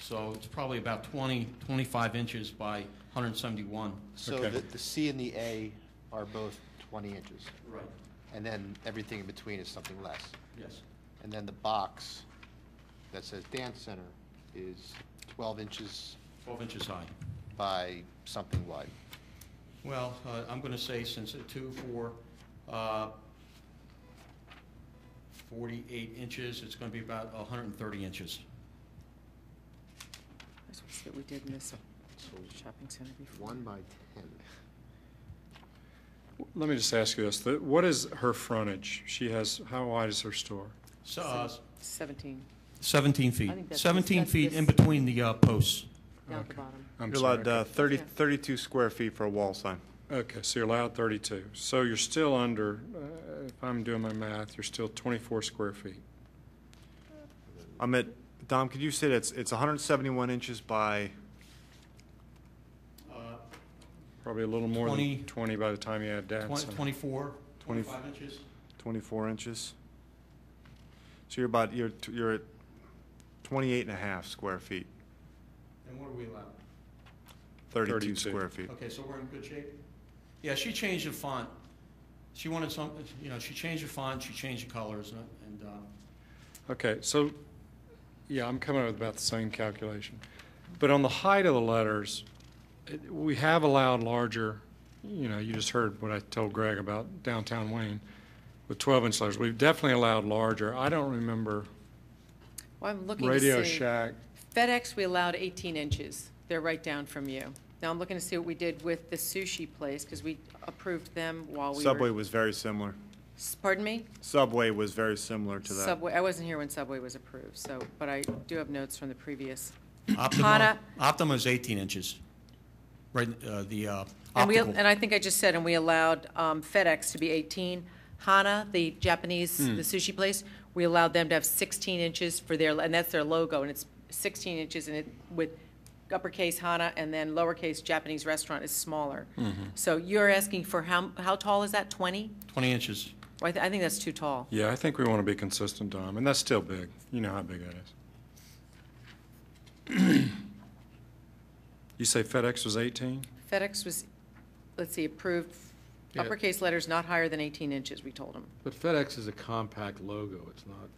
So it's probably about 25 inches by 171. So Okay. the C and the A are both 20 inches, Right. and then everything in between is something less. Yes. And then the box that says Dance Center is 12 inches 12 inches high. by something wide. Well, I'm going to say since it's 2, 4, 48 inches, it's going to be about 130 inches. That's what we did in this shopping center before. 1 by 10. Let me just ask you this. What is her frontage? How wide is her store? So, 17. 17 I feet. think that's 17 this- feet that's in this- between the posts. Down at the bottom. I'm You're sorry. allowed 30, Yeah. 32 square feet for a wall sign. Okay, so you're allowed 32. So you're still under, if I'm doing my math, you're still 24 square feet. I'm at, Dom, could you say that it's 171 inches by, Probably a little more 20 than 20 by the time you add that. 24, 20 25 inches? 24 inches? So you're at 28 and a half square feet, And what do we allow? 32 32. square feet. Okay, so we're in good shape? Yeah, she changed the font. She wanted some, she changed the font, she changed the colors, and Okay, so, yeah, I'm coming up with about the same calculation. But on the height of the letters, we have allowed larger, you just heard what I told Greg about downtown Wayne with 12-inch letters. We've definitely allowed larger. I don't remember Well, I'm looking Radio to see. Shack. FedEx, we allowed 18 inches. They're right down from you. Now, I'm looking to see what we did with the sushi place, because we approved them while we were. Subway was very similar. Pardon me? Subway was very similar to that. Subway, I wasn't here when Subway was approved, so, but I do have notes from the previous. Optima is 18 inches. Right, the And we, optical. and I think I just said, and we allowed FedEx to be 18. Hana, the Japanese, the sushi place, we allowed them to have 16 inches for their, and that's their logo, and it's 16 inches, and it, with uppercase Hana, and then lowercase Japanese restaurant is smaller. So you're asking for how tall is that, 20? 20 inches. Well, I think that's too tall. Yeah, I think we want to be consistent, Dom, and that's still big. You know how big that is. You say FedEx was 18? FedEx was, let's see, approved, Yeah. uppercase letters not higher than 18 inches, we told them. But FedEx is a compact logo, it's not.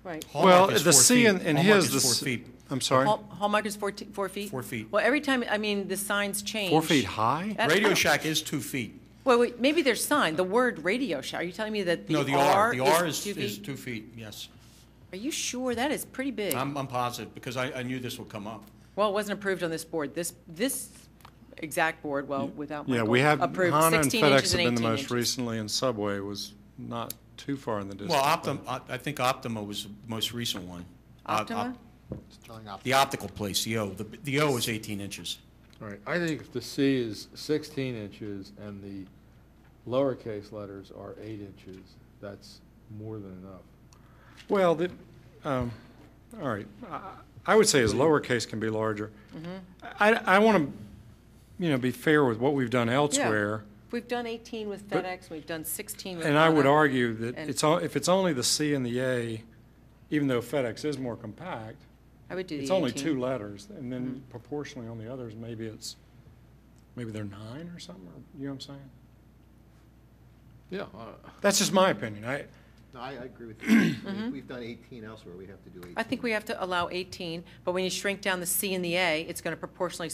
Right. Well, Hallmark is the 4 C feet. in Hallmark his, is the 4 s- feet. I'm sorry? Hallmark is 4 feet? 4 feet. Well, every time, I mean, the signs change. 4 feet high? That- Radio Shack is 2 feet. Well, wait, maybe their sign, the word Radio Shack, are you telling me that No, the R the R is 2 is feet? 2 feet, yes. Are you sure? That is pretty big. I'm positive, because I knew this would come up. Well, it wasn't approved on this board. This exact board, well, without Yeah, Michael, we have, approved Hana and 16 FedEx inches have and been the 18 most inches. recently, and Subway was not too far in the distance. Well, I think Optima was the most recent one. Optima? Telling op- The optical place, the O. The O is 18 inches. All right, I think if the C is 16 inches and the lowercase letters are 8 inches, that's more than enough. Well, all right, I would say his lowercase can be larger. I want to, be fair with what we've done elsewhere, We've done 18 with But- FedEx, we've done 16 with and I would Hana. argue that And- if it's only the C and the A, even though FedEx is more compact, I would do the 18. it's only 2 letters, and then proportionally on the others, maybe they're 9 or something, or, you know what I'm saying? Yeah, That's just my opinion. No, I agree with you. If we've done 18 elsewhere, we have to do 18. I think we have to allow 18, but when you shrink down the C and the A, it's going to proportionally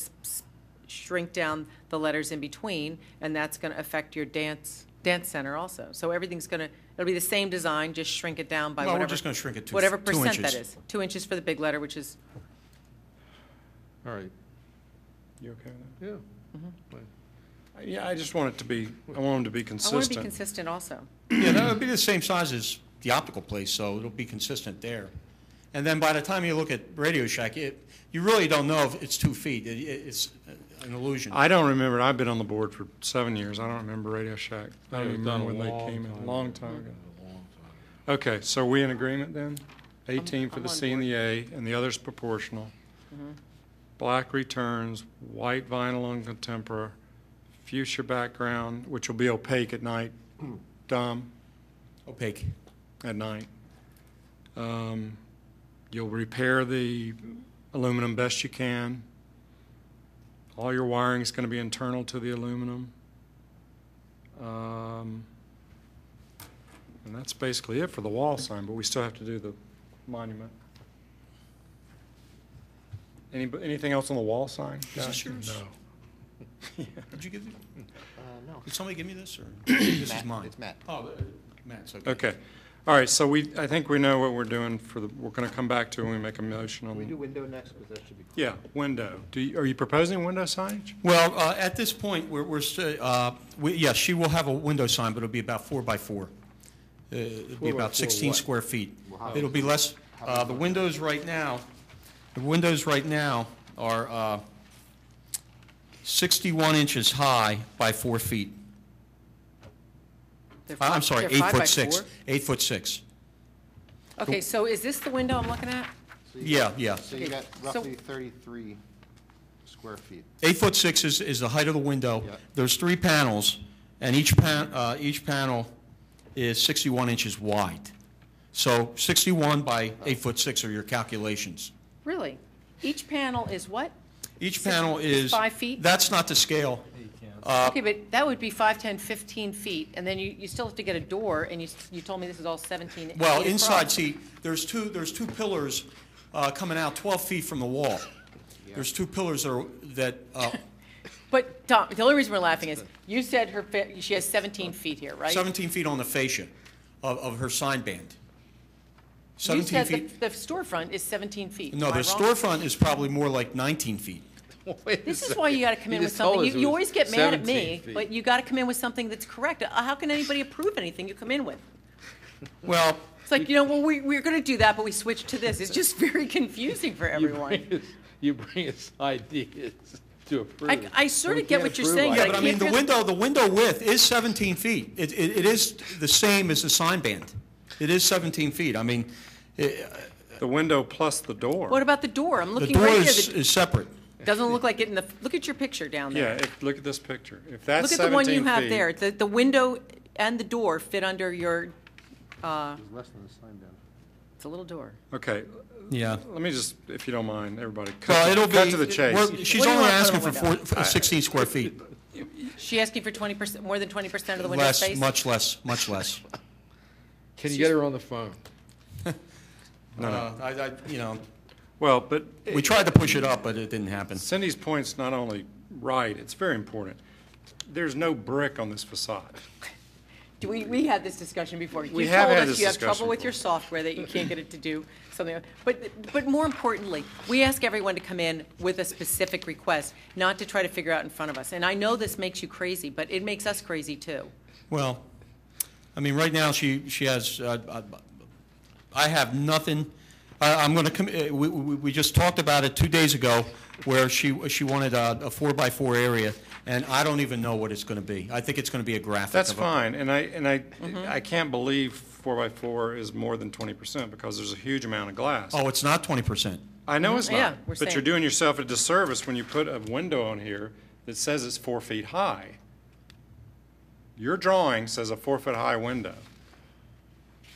shrink down the letters in between, and that's going to affect your dance center also. So everything's going to, it'll be the same design, just shrink it down by Well, whatever. we're just going to shrink it to Whatever 2 percent inches. that is. 2 inches for the big letter, which is, all right, You okay with yeah. that? Yeah, I just want it to be, I want them to be I want to be consistent. consistent also. Yeah, that would be the same size as the optical place, so it'll be consistent there. And then by the time you look at Radio Shack, you really don't know if it's 2 feet. It's an illusion. I don't remember, I've been on the board for 7 years, I don't remember Radio Shack. I don't Yeah, even we've done remember a when they came in, long a long time time ago. ago. A long time. Okay, so we in agreement then? 18 for I'm the on C and board. the A, and the others proportional. Black returns, white vinyl on contemporary, fuchsia background, which will be opaque at night, Dom, Opaque. at night. You'll repair the aluminum best you can. All your wiring is going to be internal to the aluminum. And that's basically it for the wall sign, but we still have to do the monument. Anything else on the wall sign? Is this Josh? yours? No. Did you give it? No. Did somebody give me this, or this is Matt, mine? it's Matt. Oh, Matt's, okay. Okay. All right, so I think we know what we're doing we're going to come back to when we make a motion on. Can we do window next, because that should be. Yeah, window. Are you proposing window signage? Well, at this point, we're still, yes, she will have a window sign, but it'll be about 4 by 4. It'll be 4 by about 4 16 what? square feet. Well, how- It'll be less, the windows right now are 61 inches high by 4 feet. They're I'm sorry, they're 5 by 8'6". 4? 8'6". Okay, so is this the window I'm looking at? So you got- Yeah. So you Okay, got so- roughly 33 square feet. 8'6" is the height of the window. Yeah. There's 3 panels, and each panel is 61 inches wide. So 61 by 8'6" are your calculations. Really? Each panel is what? Each panel is... 5 feet? That's not the scale. Okay, but that would be 5, 10, 15 feet, and then you still have to get a door, and you told me this is all 17 Well, feet inside, across. see, there's two pillars coming out 12 feet from the wall. There's 2 pillars that But, Tom, the only reason we're laughing is, you said she has 17 feet here, right? 17 feet on the fascia of her sign band. You 17 said feet. the storefront is 17 feet. No, Am I the wrong? storefront is probably more like 19 feet. This is why you gotta come in with something, you always get mad at me, but you gotta come in with something that's correct. How can anybody approve anything you come in with? Well, It's like, well, we're gonna do that, but we switched to this. It's just very confusing for everyone. You bring us ideas to approve. I sort of We get can't what you're approve saying, yeah, but but I mean, the window width is 17 feet. It is the same as the sign band. It is 17 feet. I mean, The window plus the door. What about the door? I'm the looking door right here. is separate. Doesn't look like it in the, look at your picture down Yeah, there. look at this picture. If that's Look at the one 17 you have feet- there. The window and the door fit under your, It's less than the sign band. it's a little door. Okay, Yeah. let me just, if you don't mind, everybody, Well, it'll cut be. to the chase. She's What do you only want for asking the for window? 16 square feet. She asking for 20%, more than 20% of the window Less, space? much less, much less. Can you get her on the phone? You know, Well, but we tried to push it up, but it didn't happen. Cindy's point's not only right, it's very important. There's no brick on this facade. We had this discussion before. We You have told had us this you have discussion trouble with your software, that you can't get it to do something. But more importantly, we ask everyone to come in with a specific request, not to try to figure out in front of us. And I know this makes you crazy, but it makes us crazy too. Well, I mean, right now, she has, I have nothing. I'm going to, we just talked about it 2 days ago, where she wanted a 4x4 area, and I don't even know what it's going to be. I think it's going to be a graphic. That's of a- fine, and I can't believe 4x4 is more than 20% because there's a huge amount of glass. Oh, it's not 20%. I know it's Yeah, not, we're but you're saying- doing yourself a disservice when you put a window on here that says it's 4 feet high. Your drawing says a 4-foot high window,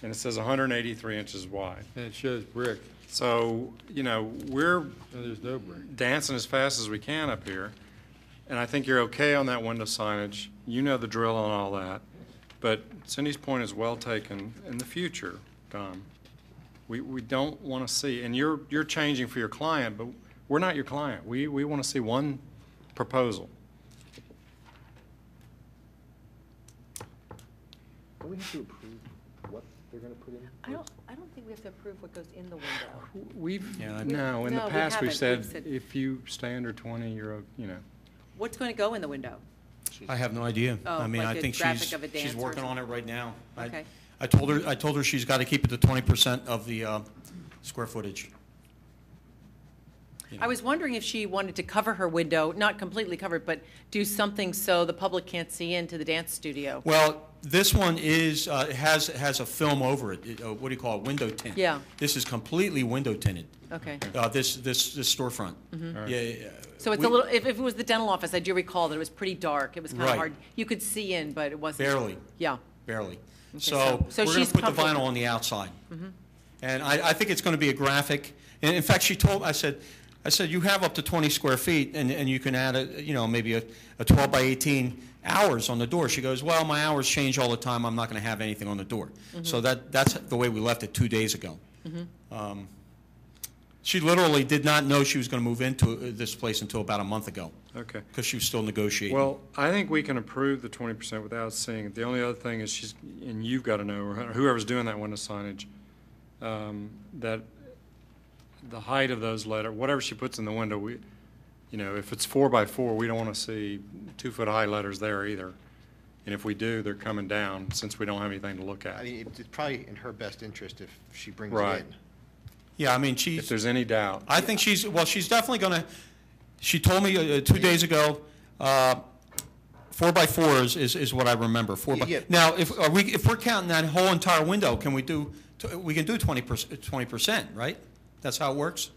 and it says 183 inches wide. And it shows brick, So, we're and there's no brick. dancing as fast as we can up here, and I think you're okay on that window signage. You know the drill on all that. But Cindy's point is well taken. In the future, Dom, we don't want to see, and you're changing for your client, but we're not your client. We want to see one proposal. Don't we have to approve what they're going to put in? I don't think we have to approve what goes in the window. We've, Yeah, I- no, in the No, we past, we've haven't. said, We've said- if you stay under 20, What's going to go in the window? I have no idea. Oh, I mean, like I a think graphic of a she's dance or working on something. it right now. Okay. I told her she's got to keep it to 20% of the square footage. I was wondering if she wanted to cover her window, not completely covered, but do something so the public can't see into the dance studio. Well, this one is, has a film over it. What do you call it? Window tint. Yeah. This is completely window tinted. Okay. This storefront. Mm-hmm. Yeah. So it's a little, if it was the dental office, I do recall that it was pretty dark. It was kind of Right. hard. You could see in, but it wasn't. Barely. Yeah. Barely. so So we're going she's to put the comfortable. vinyl on the outside. And I think it's going to be a graphic. And in fact, I said, you have up to 20 square feet, and you can add maybe a 12 by 18 hours on the door. She goes, well, my hours change all the time. I'm not going to have anything on the door. So that's the way we left it 2 days ago. She literally did not know she was going to move into this place until about a month ago, Okay. because she was still negotiating. Well, I think we can approve the 20% without seeing it. The only other thing is and you've got to know, or whoever's doing that window signage, that the height of those whatever she puts in the window, if it's 4x4, we don't want to see 2-foot high letters there either. And if we do, they're coming down since we don't have anything to look I at. mean, it's probably in her best interest if she brings Right. it in. yeah, I mean, If there's any doubt. I think she's definitely going to She told me 2 days ago, 4x4 is what I remember. Yeah. Now, if we're counting that whole entire window, we can do 20%, right? That's how it works?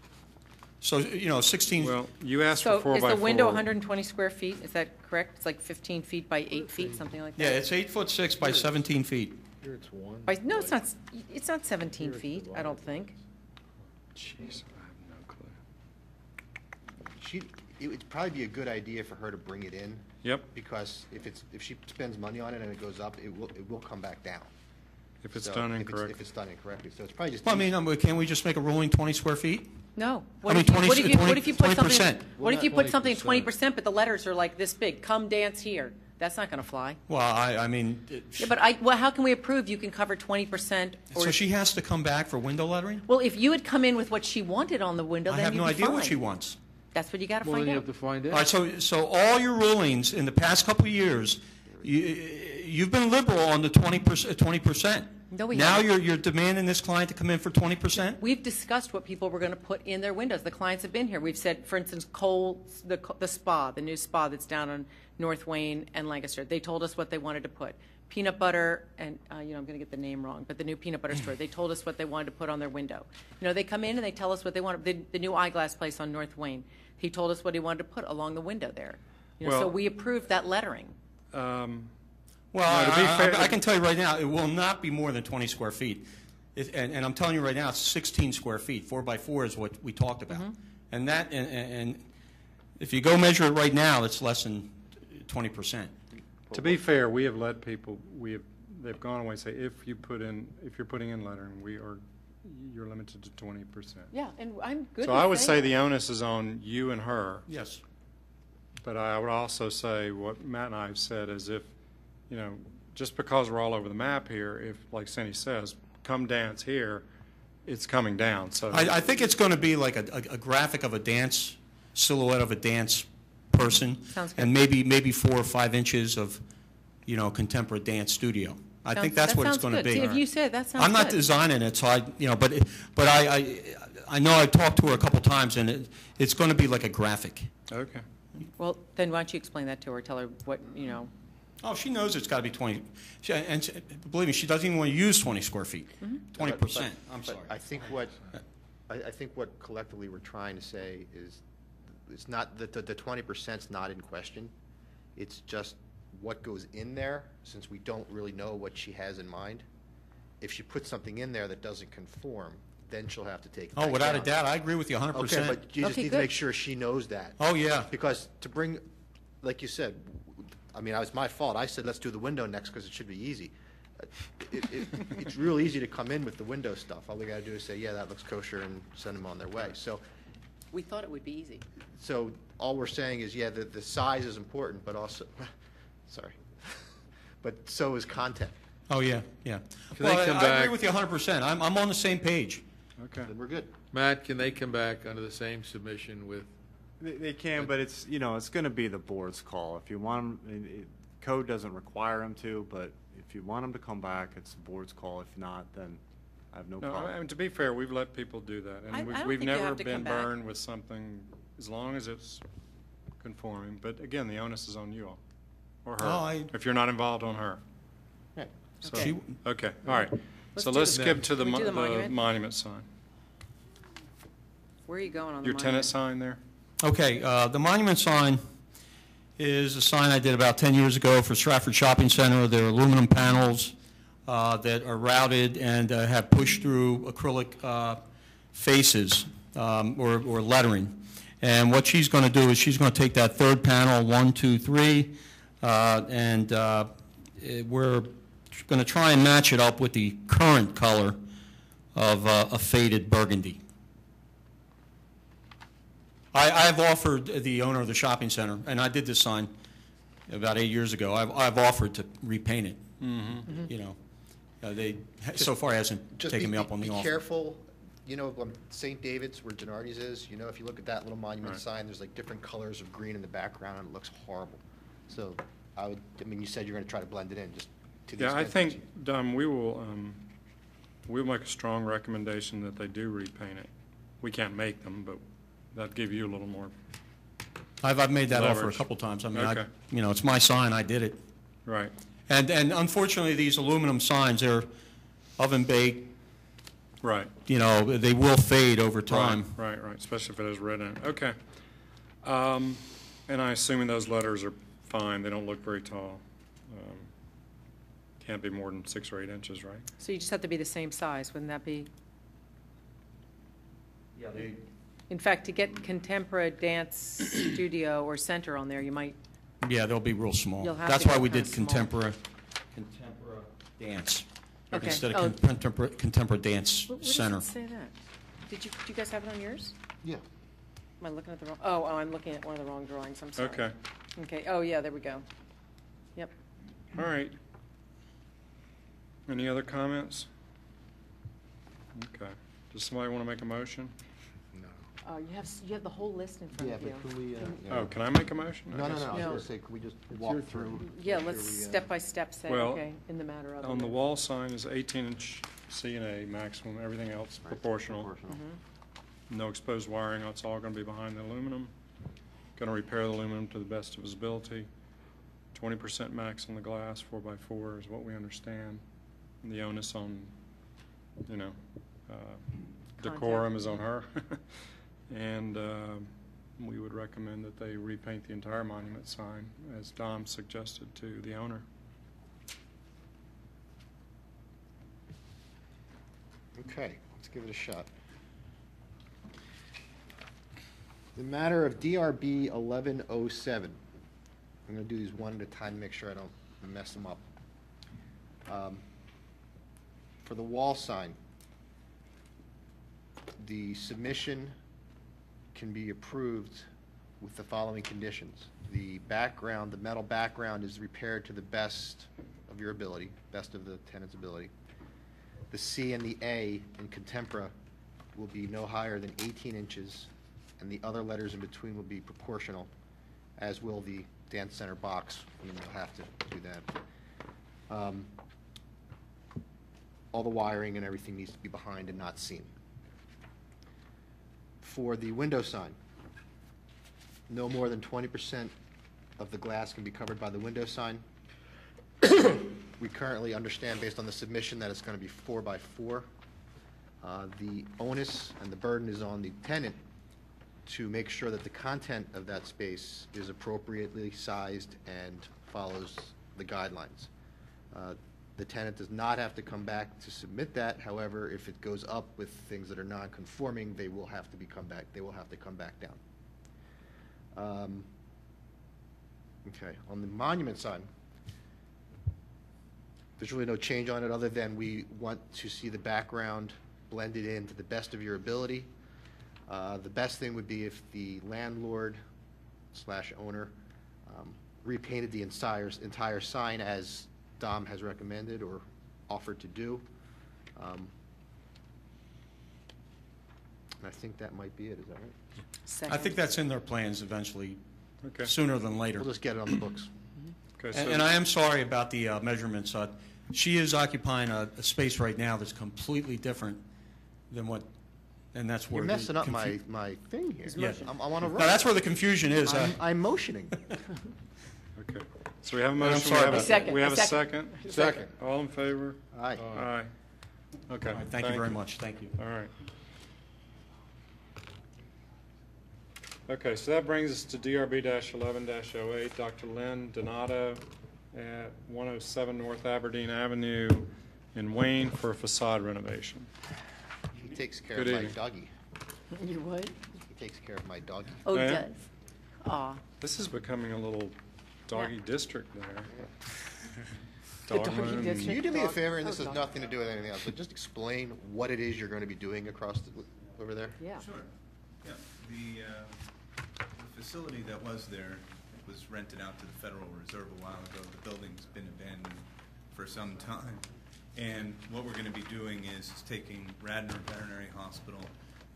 So, 16. Well, you asked for So 4 is by the 4. window 120 square feet? Is that correct? It's like 15 feet by 8 feet, something like that? Yeah, it's 8'6" by 17 feet. Here it's 1. No, it's not 17 feet, I don't think. Jeez, I have no clue. It would probably be a good idea for her to bring it in, Yep, because if she spends money on it and it goes up, it will come back down. if it's So done If incorrectly. it's done incorrectly, so it's probably just. Well, I mean, can't we just make a ruling 20 square feet? No. I mean, 20 What if you put 20%. something, what if you put something at 20%? 20%, but the letters are like this big, come dance here? That's not going to fly. Well, I mean, Yeah, but how can we approve you can cover 20%? Or so she has to come back for window lettering? Well, if you had come in with what she wanted on the window, I then have you'd no be idea what fine. she wants. That's what you got to Well, then find you out. have to find out. All right, so all your rulings in the past couple of years, you've been liberal on the 20%. No, we Now haven't. you're demanding this client to come in for 20%? We've discussed what people were going to put in their windows. The clients have been here. We've said, for instance, the spa, the new spa that's down on North Wayne and Lancaster. They told us what they wanted to put. Peanut butter and, I'm going to get the name wrong, but the new peanut butter store. They told us what they wanted to put on their window. They come in and they tell us what they want. The new eyeglass place on North Wayne, he told us what he wanted to put along the window there. So Well- we approved that lettering. Well, No, to be fair- I can tell you right now, it will not be more than 20 square feet. And I'm telling you right now, it's 16 square feet. 4x4 is what we talked about. Mm-hmm. And if you go measure it right now, it's less than 20%. To be fair, we have let people, they've gone away and say, if you're putting in lettering, you're limited to 20%. Yeah, and I'm good So with I would saying say the onus is on you and her, Yes. but I would also say what Matt and I have said is if, just because we're all over the map here, if, like Cindy says, come dance here, it's coming down, so. I think it's going to be like a graphic of a dance, silhouette of a dance person. Sounds good. And maybe 4 or 5 inches of, contemporary dance studio. I think that's what it's going to be. See, if you said, that sounds I'm not good. designing it, so but I know I've talked to her a couple times, and it's going to be like a graphic. Okay. Well, then why don't you explain that to her, tell her what, Oh, she knows it's got to be 20. Believe me, she doesn't even want to use 20 square feet. 20%. I'm But sorry. I think what collectively we're trying to say is, it's not that the 20%'s not in question. It's just what goes in there, since we don't really know what she has in mind. If she puts something in there that doesn't conform, then she'll have to take it Oh, back without a down. doubt, I agree with you 100%. Okay, but you just Okay, need good. to make sure she knows that. Oh, yeah. Because to bring, like you said, it was my fault. I said, let's do the window next because it should be easy. It's real easy to come in with the window stuff. All we got to do is say, yeah, that looks kosher, and send them on their way. we thought it would be easy. So all we're saying is, yeah, the size is important, but also, sorry, but so is content. Oh, yeah, yeah. Can they come I back- agree with you 100%. I'm on the same page. Okay. Then we're good. Matt, can they come back under the same submission with, They can, but it's going to be the board's call. If you want them, code doesn't require them to, but if you want them to come back, it's the board's call. If not, then I have no No, problem. to be fair, we've let people do that, I and don't we've think you never have to been come back. burned with something, as long as it's conforming. But again, the onus is on you all, or her, Oh, if you're not involved, on her. Right. So, She- okay, all right. So do let's the- skip to the Can we do the the monument? monument sign. Where are you going on the Your tenant monument? sign there? Okay, the monument sign is a sign I did about 10 years ago for Stratford Shopping Center. They're aluminum panels that are routed and have push-through acrylic faces or lettering. And what she's going to do is she's going to take that third panel, 1, 2, 3, and we're going to try and match it up with the current color of a faded burgundy. I've offered the owner of the shopping center, and I did this sign about 8 years ago. I've offered to repaint it. They so far hasn't Just taken me up on the be offer. careful, St. David's, where Gennardi's is, if you look at that little monument Right. sign, there's like different colors of green in the background, and it looks horrible. So you said you're going to try to blend it in, just to the Yeah, I extent that think, we'll make a strong recommendation that they do repaint it. We can't make them, but that'd give you a little more I've made that offer a Leverage. couple times. I mean, Okay. you know, it's my sign, I did it. Right, And unfortunately, these aluminum signs, they're oven baked, right. you know, they will fade over time. Right, especially if it has red in it. Okay. And I assuming those letters are fine, they don't look very tall. Can't be more than 6 or 8 inches, right? So you just have to be the same size, wouldn't that be? Yeah, they, In fact, to get Contempora Dance Studio or Center on there, you might, yeah, they'll be real small. You'll have That's to why go we kinda did small. Contempora Dance. Okay. Instead Oh. of Contempora Dance where Center. does it say that? Do you guys have it on yours? Yeah. Am I looking at the wrong, oh, I'm looking at one of the wrong drawings, I'm sorry. Okay, Okay, oh, yeah, there we go. Yep. all right. Any other comments? Okay. Does somebody want to make a motion? You have the whole list in front Yeah, of you. but can we, Oh, can I make a motion? no, I no, guess- no, I was No. gonna say, could we just walk through? Yeah, make let's sure we, step by step say, Well, okay, in the matter of. On the it. wall sign is 18-inch C and A maximum, everything else proportional. No exposed wiring, it's all going to be behind the aluminum. Going to repair the aluminum to the best of his ability. 20% max on the glass, 4x4 is what we understand. And the onus on, you know, decorum is on her. And we would recommend that they repaint the entire monument sign, as Dom suggested to the owner. Okay, let's give it a shot. The matter of DRB 1107. I'm going to do these one at a time to make sure I don't mess them up. For the wall sign, the submission can be approved with the following conditions. The background, the metal background is repaired to the best of your ability, best of the tenant's ability. The C and the A in Contempora will be no higher than 18 inches, and the other letters in between will be proportional, as will the dance center box. I mean, you'll have to do that. All the wiring and everything needs to be behind and not seen. For the window sign, no more than 20% of the glass can be covered by the window sign. We currently understand, based on the submission, that it's going to be 4x4. The onus and the burden is on the tenant to make sure that the content of that space is appropriately sized and follows the guidelines. The tenant does not have to come back to submit that. However, if it goes up with things that are non-conforming, they will have to come back down. Okay, on the monument sign, there's really no change on it, other than we want to see the background blended in to the best of your ability. The best thing would be if the landlord/owner repainted the entire sign as Dom has recommended or offered to do. And I think that might be it, is that right? Second. I think that's in their plans eventually, Okay. sooner than later. We'll just get it on the books. Okay, so And I am sorry about the measurements. She is occupying a space right now that's completely different than what, and that's where. You're the messing up confu- my thing here. Yeah. I'm on a roll. No, that's where the confusion is. I'm motioning. Okay, so we have a I'm motion. sorry We have about a- that. We have a Second. second. Second. All in favor? Aye. Aye. Okay. All right, thank you very much. Thank you. All right. Okay, so that brings us to DRB-11-08, Dr. Lynn Donato at 107 North Aberdeen Avenue in Wayne for a facade renovation. He takes care Good of my evening. doggy. You would? He takes care of my doggy. Oh, he Yeah? does. Aw. This is becoming a little doggy Yeah. district there. The Dog doggy moon. district. Can you do me a Dog- favor, and this oh, has dog. nothing to do with anything else, but just explain what it is you're going to be doing across over there? Yeah. Sure, yeah. The facility that was there was rented out to the Federal Reserve a while ago. The building's been abandoned for some time. And what we're going to be doing is taking Radnor Veterinary Hospital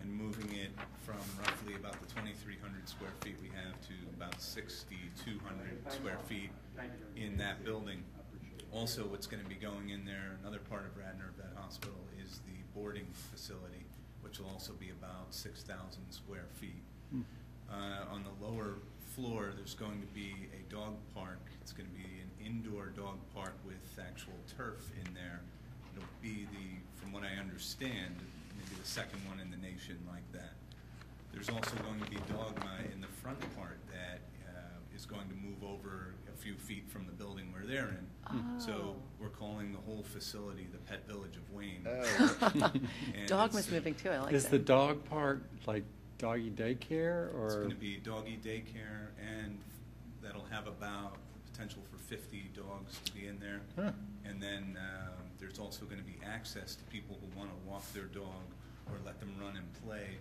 and moving it from roughly about the 2,300 square feet we have to about 6,200 square feet in that building. Also, what's going to be going in there, another part of Radnor Vet Hospital, is the boarding facility, which will also be about 6,000 square feet. On the lower floor, there's going to be a dog park. It's going to be an indoor dog park with actual turf in there. It'll be from what I understand, maybe the second one in the nation like that. There's also going to be dogma in the front part that is going to move over a few feet from the building where they're in. So we're calling the whole facility the Pet Village of Wayne. And Dogma's it's- moving too, I like Is that. the dog park like doggy daycare It's or? going to be doggy daycare, and that'll have about potential for 50 dogs to be in there. Huh. And then there's also going to be access to people who want to walk their dog or let them run and play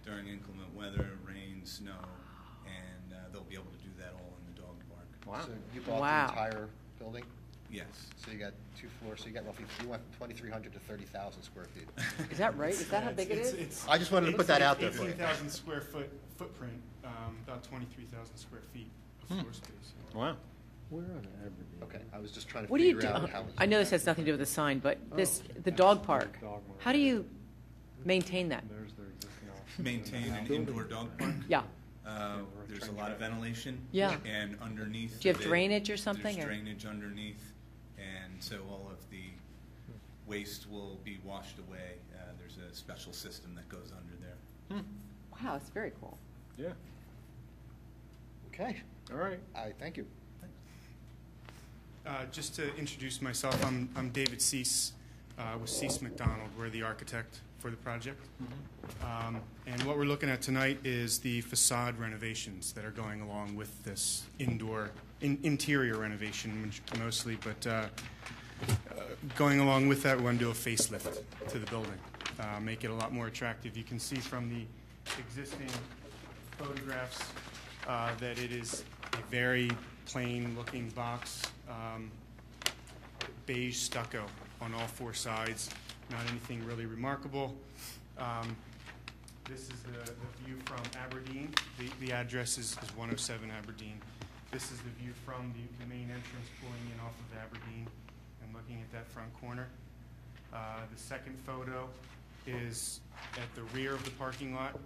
during inclement weather, rain, snow, and they'll be able to do that all in the dog park. Wow. So you bought Wow. the entire building? Yes. So you got 2 floors, so you got roughly, you went from 2,300 to 30,000 square feet. Is that right? Is that how big it is? I just wanted to put that out there for you. 18,000 square foot footprint, about 23,000 square feet of floor space. Wow. Okay, I was just trying to What do you figure do? out how it's. I know this has nothing to do with the sign, but the dog park, how do you maintain that? There's their existing office. Maintain an indoor dog park. Yeah. There's a lot of ventilation. Yeah. And underneath. Do you have of it, drainage or something, There's or- drainage underneath, and so all of the waste will be washed away. There's a special system that goes under there. Wow, it's very cool. Yeah. Okay, All right. thank you. Just to introduce myself, I'm David Cease with Cease McDonald. We're the architect for the project. And what we're looking at tonight is the facade renovations that are going along with this interior renovation mostly, but going along with that, we're going to do a facelift to the building, make it a lot more attractive. You can see from the existing photographs that it is a very plain-looking box, beige stucco on all 4 sides, not anything really remarkable. This is the view from Aberdeen. The address is 107 Aberdeen. This is the view from the main entrance pulling in off of Aberdeen and looking at that front corner. The second photo is at the rear of the parking lot.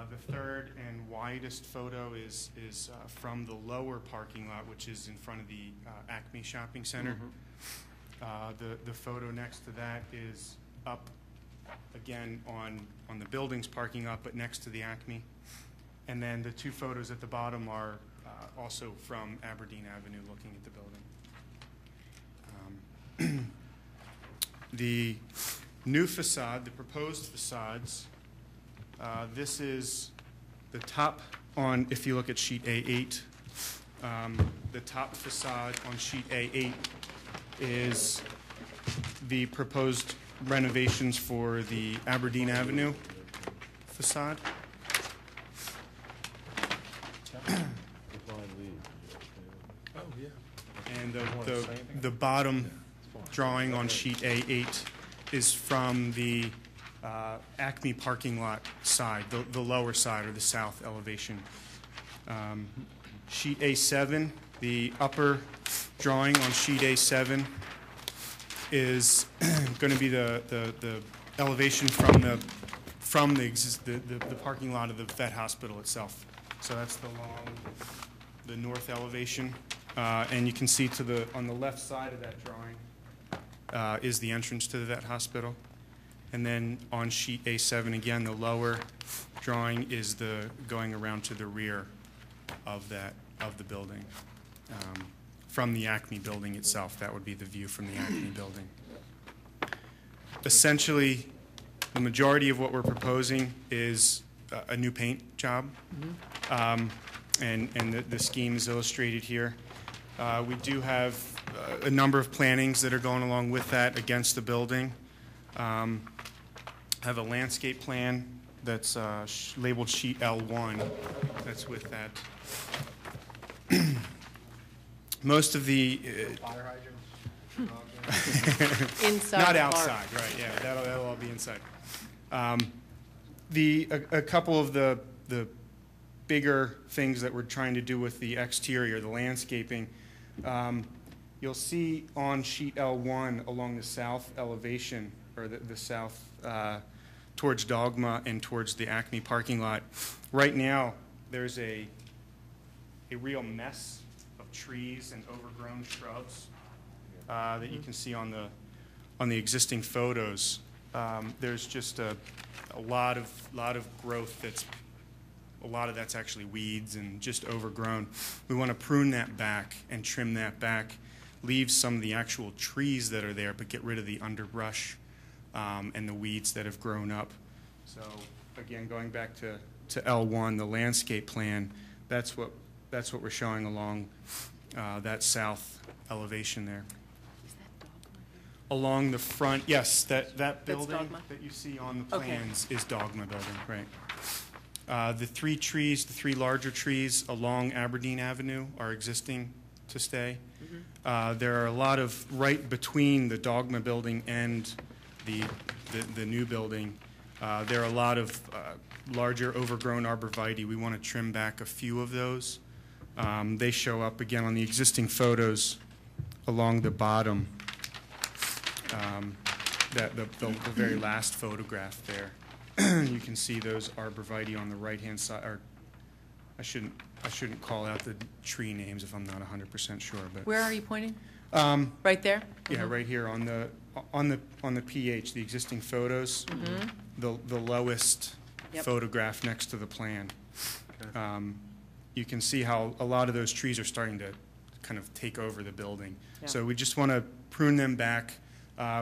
The third and widest photo is from the lower parking lot, which is in front of the Acme Shopping Center. The photo next to that is up again on the building's parking lot, but next to the Acme. And then the 2 photos at the bottom are also from Aberdeen Avenue, looking at the building. The new facade, the proposed facades. This is the top on, if you look at sheet A8, the top facade on sheet A8 is the proposed renovations for the Aberdeen Avenue facade. Oh, yeah. And the bottom drawing on sheet A8 is from the Acme parking lot side, the lower side or the south elevation. Sheet A7, the upper drawing on sheet A7 is going to be the elevation from the parking lot of the vet hospital itself. So that's the north elevation, and you can see on the left side of that drawing is the entrance to the vet hospital. And then on sheet A7, again, the lower drawing is going around to the rear of the building. From the Acme building itself, that would be the view from the Acme building. Essentially, the majority of what we're proposing is a new paint job. And the scheme is illustrated here. We do have a number of plantings that are going along with that against the building. Have a landscape plan that's labeled sheet L1. That's with that. Most of the Fire hydrants? Inside not the park. outside, right? Yeah, that'll all be inside. A couple of the bigger things that we're trying to do with the exterior, the landscaping. You'll see on sheet L1 along the south elevation, or the south towards Dogma and towards the Acme parking lot. Right now, there's a real mess of trees and overgrown shrubs that you can see on the existing photos. There's just a lot of growth a lot of that's actually weeds and just overgrown. We want to prune that back and trim that back, leave some of the actual trees that are there, but get rid of the underbrush and the weeds that have grown up. So again, going back to L1, the landscape plan, that's what we're showing along that south elevation there. Along the front, yes, that building Dogma? that you see on the Okay. plans is Dogma Building, right. The three larger trees along Aberdeen Avenue are existing to stay. There are a lot of, right between the Dogma Building and the new building, there are a lot of larger overgrown arborvitae. We want to trim back a few of those. They show up again on the existing photos along the bottom. The very last photograph there, you can see those arborvitae on the right-hand side. Or I shouldn't call out the tree names if I'm not 100% sure. But Where are you pointing? Right there? yeah, right here on the PH, the existing photos, the lowest Yep. photograph next to the plan. You can see how a lot of those trees are starting to kind of take over the building. Yeah. So we just want to prune them back.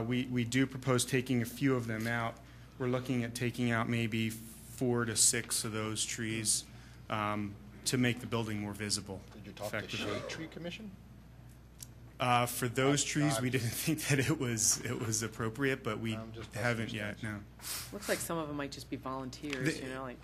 We do propose taking a few of them out. We're looking at taking out maybe 4 to 6 of those trees to make the building more visible. Did you talk to effectively. Shade Tree Commission? For those trees, we didn't think that it was appropriate, but we I'm just haven't busting yet. your No. Looks like some of them might just be volunteers, like.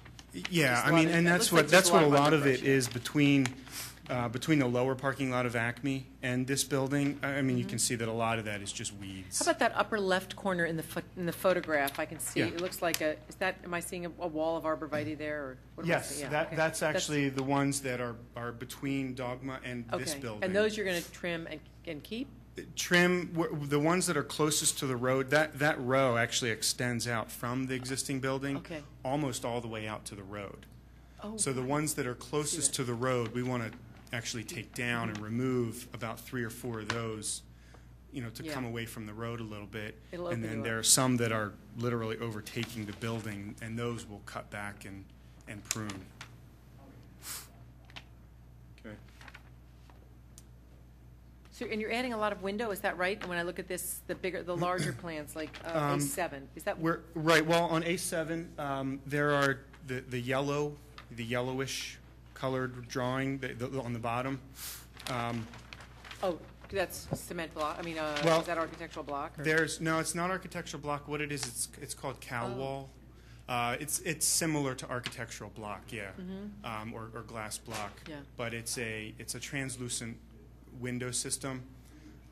Yeah, Just I a lot mean, of- and it that's looks like what just a lot a of lot of it underbrush, yeah. is between the lower parking lot of Acme and this building. I mean, you can see that a lot of that is just weeds. How about that upper left corner in the photograph? I can see, Yeah. it looks like am I seeing a wall of arborvitae there, or? what am I Yes, seeing? Yeah, okay. that's actually the ones that are between Dogma and this Okay. building. And those you're going to trim and keep? Trim, the ones that are closest to the road, that row actually extends out from the existing building Okay. almost all the way out to the road. Oh, So the right. ones that are closest to the road, we want to actually take down and remove about 3 or 4 of those, to Yeah. come away from the road a little bit. It'll And open then you there up. are some that are literally overtaking the building, and those will cut back and prune. Okay. So, and you're adding a lot of window, is that right? And when I look at this, the larger plants, like A7, is that? Right, well, on A7, there are the yellowish colored drawing on the bottom. Oh, that's cement block, Well, is that architectural block? Or? No, it's not architectural block. What it is, it's called cow wall. It's similar to architectural block, yeah, or glass block. Yeah. But it's a translucent window system.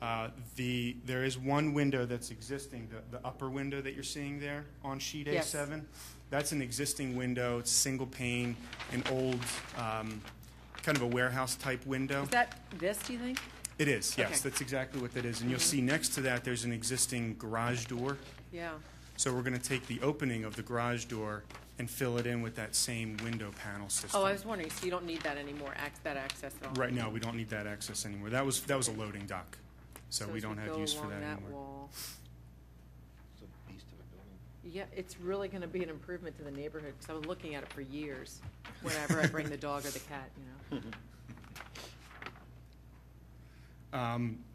There is one window that's existing, the upper window that you're seeing there on sheet Yes. A7. That's an existing window. It's single pane, an old kind of a warehouse type window. Is that this, do you think? It is, yes. Okay. That's exactly what that is. And you'll see next to that there's an existing garage door. Yeah. So we're going to take the opening of the garage door and fill it in with that same window panel system. Oh, I was wondering, so you don't need that anymore, that access at all? Right now, we don't need that access anymore. That was a loading dock, so we as don't have go use for along that anymore. wall, It's a beast of a building. yeah, it's really going to be an improvement to the neighborhood, because I was looking at it for years, whenever I bring the dog or the cat,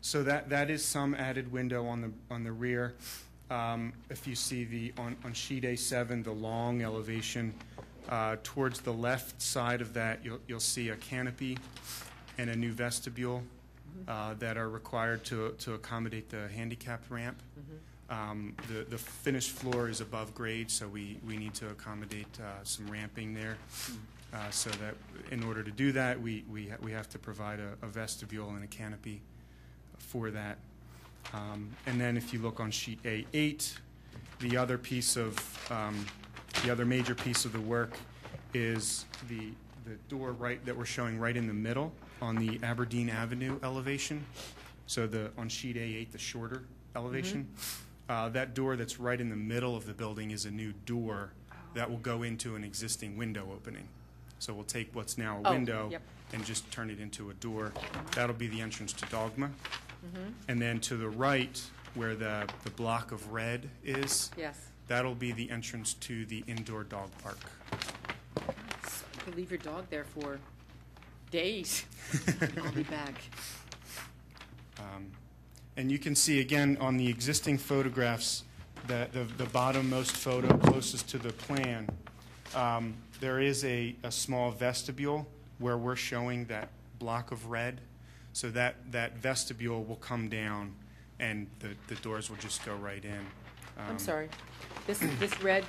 So that is some added window on the rear. If you see on sheet A7, the long elevation, towards the left side of that, you'll see a canopy and a new vestibule that are required to accommodate the handicapped ramp. The finished floor is above grade, so we need to accommodate some ramping there. So that in order to do that, we have to provide a vestibule and a canopy for that. And then if you look on sheet A8, the other major piece of the work is the door that we're showing right in the middle on the Aberdeen Avenue elevation. So on sheet A8, the shorter elevation, that door that's right in the middle of the building is a new door that will go into an existing window opening. So we'll take what's now a Oh, window yep. and just turn it into a door. That'll be the entrance to Dogma. Mm-hmm. And then to the right, where the block of red is, Yes. that'll be the entrance to the indoor dog park. So you could leave your dog there for days. I'll be back. And you can see again on the existing photographs that the bottommost photo closest to the plan, there is a small vestibule where we're showing that block of red. So that vestibule will come down and the doors will just go right in. I'm sorry. This red,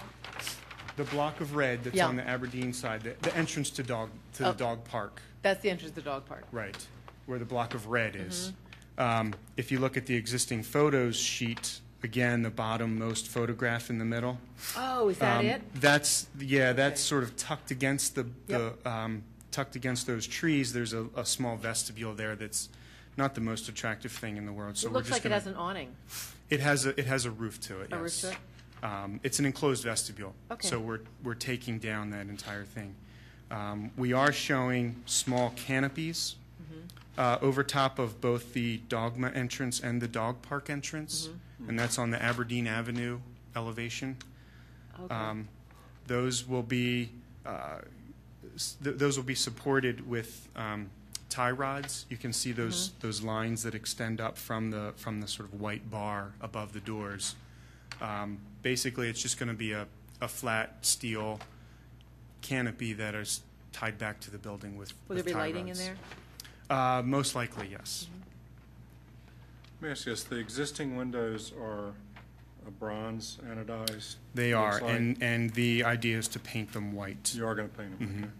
The block of red that's Yeah. on the Aberdeen side, the entrance to the Oh. dog park. that's the entrance to the dog park. Right, where the block of red is. Mm-hmm. If you look at the existing photos sheet, again, the bottom-most photograph in the middle. Oh, is that it? That's Okay. sort of tucked against Yep. tucked against those trees. There's a small vestibule there that's not the most attractive thing in the world. So It we're looks just like it gonna, has an awning. It has a roof to it. A roof yes. to it? It's an enclosed vestibule. Okay. So we're taking down that entire thing. We are showing small canopies over top of both the Dogma entrance and the dog park entrance, and that's on the Aberdeen Avenue elevation. Okay. Those will be those will be supported with tie rods. You can see those lines that extend up from the sort of white bar above the doors. Basically, it's just going to be a flat steel canopy that is tied back to the building with Will there be tie lighting in rods. there? Most likely, yes. Let me ask you this, the existing windows are a bronze anodized? They are, looks like. and the idea is to paint them white. You are going to paint them? okay.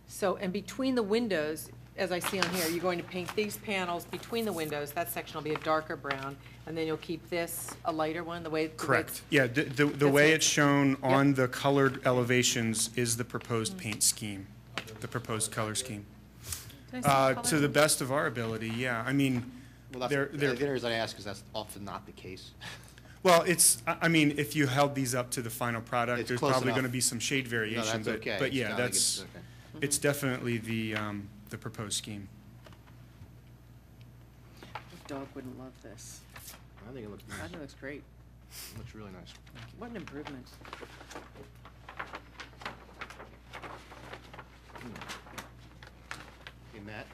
So, and between the windows, as I see on here, you're going to paint these panels between the windows. That section will be a darker brown, and then you'll keep this a lighter one, the way. Correct. Yeah, the That's way it. it's shown on the colored elevations is the proposed paint scheme, the proposed color scheme. Can I see the To color? the best of our ability, yeah. I mean, Well, they're, the they're, only reason I ask is that's often not the case. well, I mean, if you held these up to the final product, It's there's close probably enough. going to be some shade variation. that's okay. But It's yeah, not like that's, it's okay. it's definitely the proposed scheme. Dog wouldn't love this. I think it looks I nice. think it looks great. It looks really nice. What an improvement. Hey, Matt,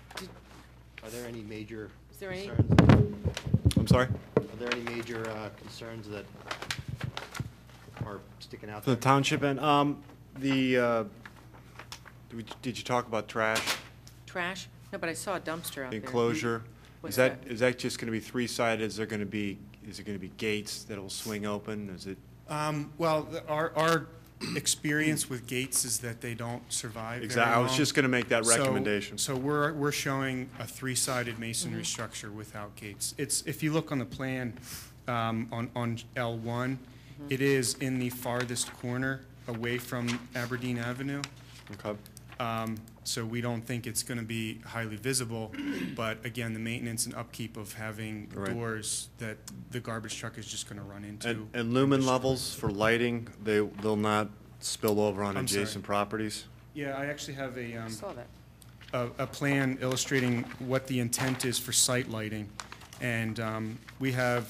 are there any major Is there any- concerns? I'm sorry? Are there any major concerns that are sticking out For there? the township end, did you talk about trash, Trash? No, but I saw a dumpster out the there. enclosure? What's Is that just going to be three-sided? Is it going to be gates that'll swing open? Is it? Well, our experience with gates is that they don't survive very Exactly, I was long. just going to make that So- recommendation. So we're showing a three-sided masonry structure without gates. It's, if you look on the plan, on L1, it is in the farthest corner away from Aberdeen Avenue. Okay. So we don't think it's going to be highly visible, but again, the maintenance and upkeep of having Right. doors that the garbage truck is just going to run into. And lumen levels for lighting, they'll not spill over on I'm sorry. adjacent properties? Yeah, I actually have I saw that. a plan illustrating what the intent is for site lighting. And we have,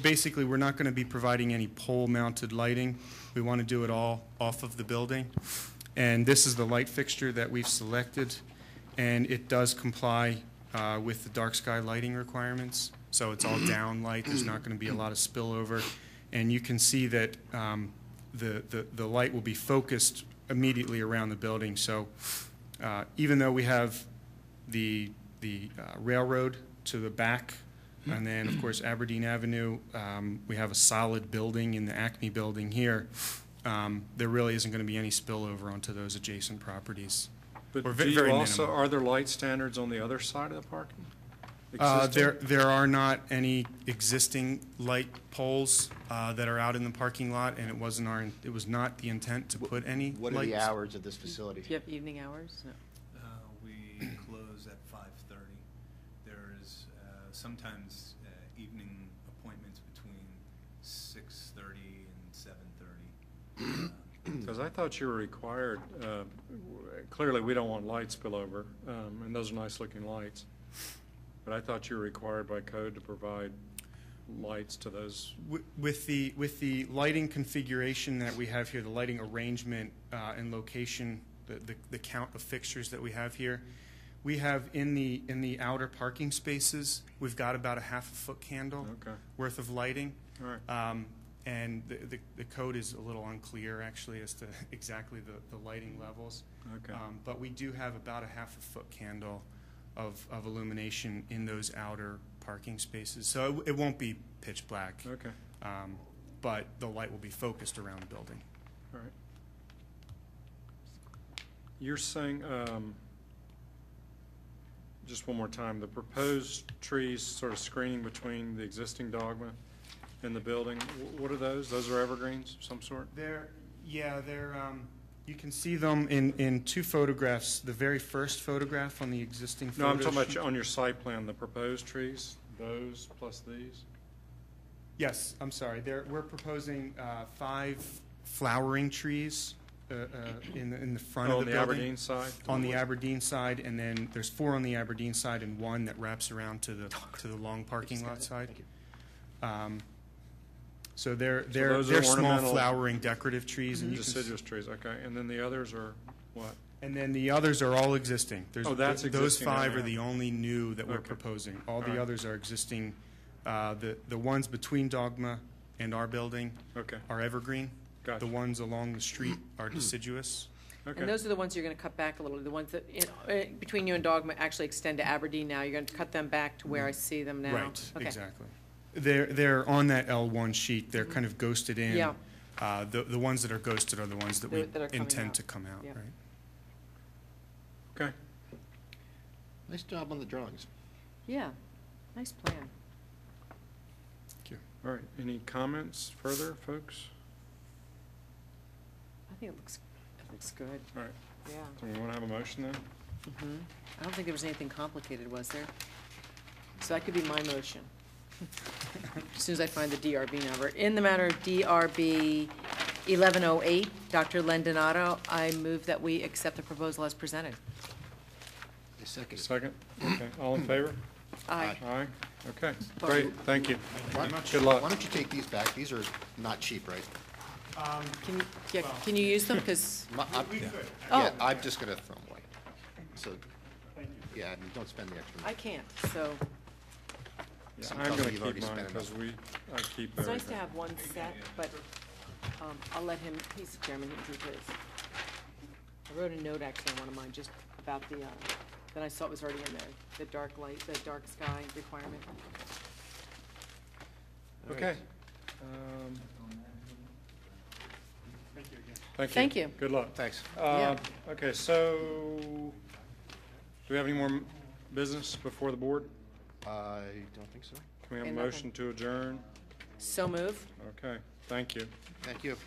basically, we're not going to be providing any pole-mounted lighting. We want to do it all off of the building. And this is the light fixture that we've selected, and it does comply with the dark sky lighting requirements. So it's all down light, there's not going to be a lot of spillover. And you can see that the light will be focused immediately around the building. So even though we have the railroad to the back, and then, of course, Aberdeen Avenue, we have a solid building in the Acme building here. There really isn't going to be any spillover onto those adjacent properties. But Or do very you also, minimal. are there light standards on the other side of the parking? Existing? There are not any existing light poles that are out in the parking lot, and it was not the intent to put any What are the lights. hours of this facility? Do you have evening hours? No. We close at 5:30. There's sometimes evening appointments between 6:30 and 7:30. because I thought you were required, clearly, we don't want light spillover, and those are nice-looking lights. But I thought you were required by code to provide lights to those. With the lighting configuration that we have here, the lighting arrangement and location, the count of fixtures that we have here, we have in the outer parking spaces, we've got about a half-a-foot candle worth of lighting. All right. And the code is a little unclear, actually, as to exactly the lighting levels. Okay. But we do have about a half-a-foot candle of illumination in those outer parking spaces. So it won't be pitch black. Okay. But the light will be focused around the building. All right. You're saying, just one more time, the proposed trees sort of screening between the existing dogma and the building, what are those? Those are evergreens of some sort? They're you can see them in two photographs. The very first photograph on the existing No, I'm photo talking sheet. about on your site plan, the proposed trees, those plus these? Yes, I'm sorry. We're proposing 5 flowering trees in the front of On the the building. Aberdeen side? On the Aberdeen side, and then there's 4 on the Aberdeen side and 1 that wraps around to the long parking lot side. So they're those are small ornamental- flowering decorative trees, and you can Deciduous trees, okay. And then the others are what? and then the others are all existing. Oh, that's those existing 5 now. are the only new that we're Okay. proposing. All All the right. others are existing. The ones between Dogma and our building Okay, are evergreen. gotcha. The ones along the street are deciduous. And Okay, those are the ones you're going to cut back a little, the ones that, between you and Dogma actually extend to Aberdeen now. You're going to cut them back to where I see them now? Right, Okay. exactly. They're on that L1 sheet. They're kind of ghosted in. Yeah. The ones that are ghosted are the ones that we That are coming intend out. to come out, Yep. right? okay. Nice job on the drawings. Yeah, nice plan. Thank you. All right, any comments further, folks? I think it looks good, All right, yeah. so we want to have a motion then? I don't think there was anything complicated, was there? So that could be my motion. As soon as I find the DRB number. In the matter of DRB 1108, Dr. Lendonato, I move that we accept the proposal as presented. A second. Second? Okay, all in favor? Aye. Aye, okay, great, thank you. Why Good luck. don't you take these back? These are not cheap, right? Can you use them? Because, We could. Yeah, oh, I'm just gonna throw them away. So, yeah, I mean, don't spend the extra I money. can't, so Yeah, Some I'm going company to you've already keep mine spent because I keep it's nice to everything. have one set, but I'll let him, he's the chairman, he can do his. I wrote a note actually on one of mine just about the, that I saw it was already in there, the dark light, the dark sky requirement. Okay. Thank you. Thank you. Good luck. Thanks. Yeah. Okay, so, do we have any more business before the board? I don't think so. Can we have a Okay, nothing. motion to adjourn? So move. Okay, thank you. Thank you.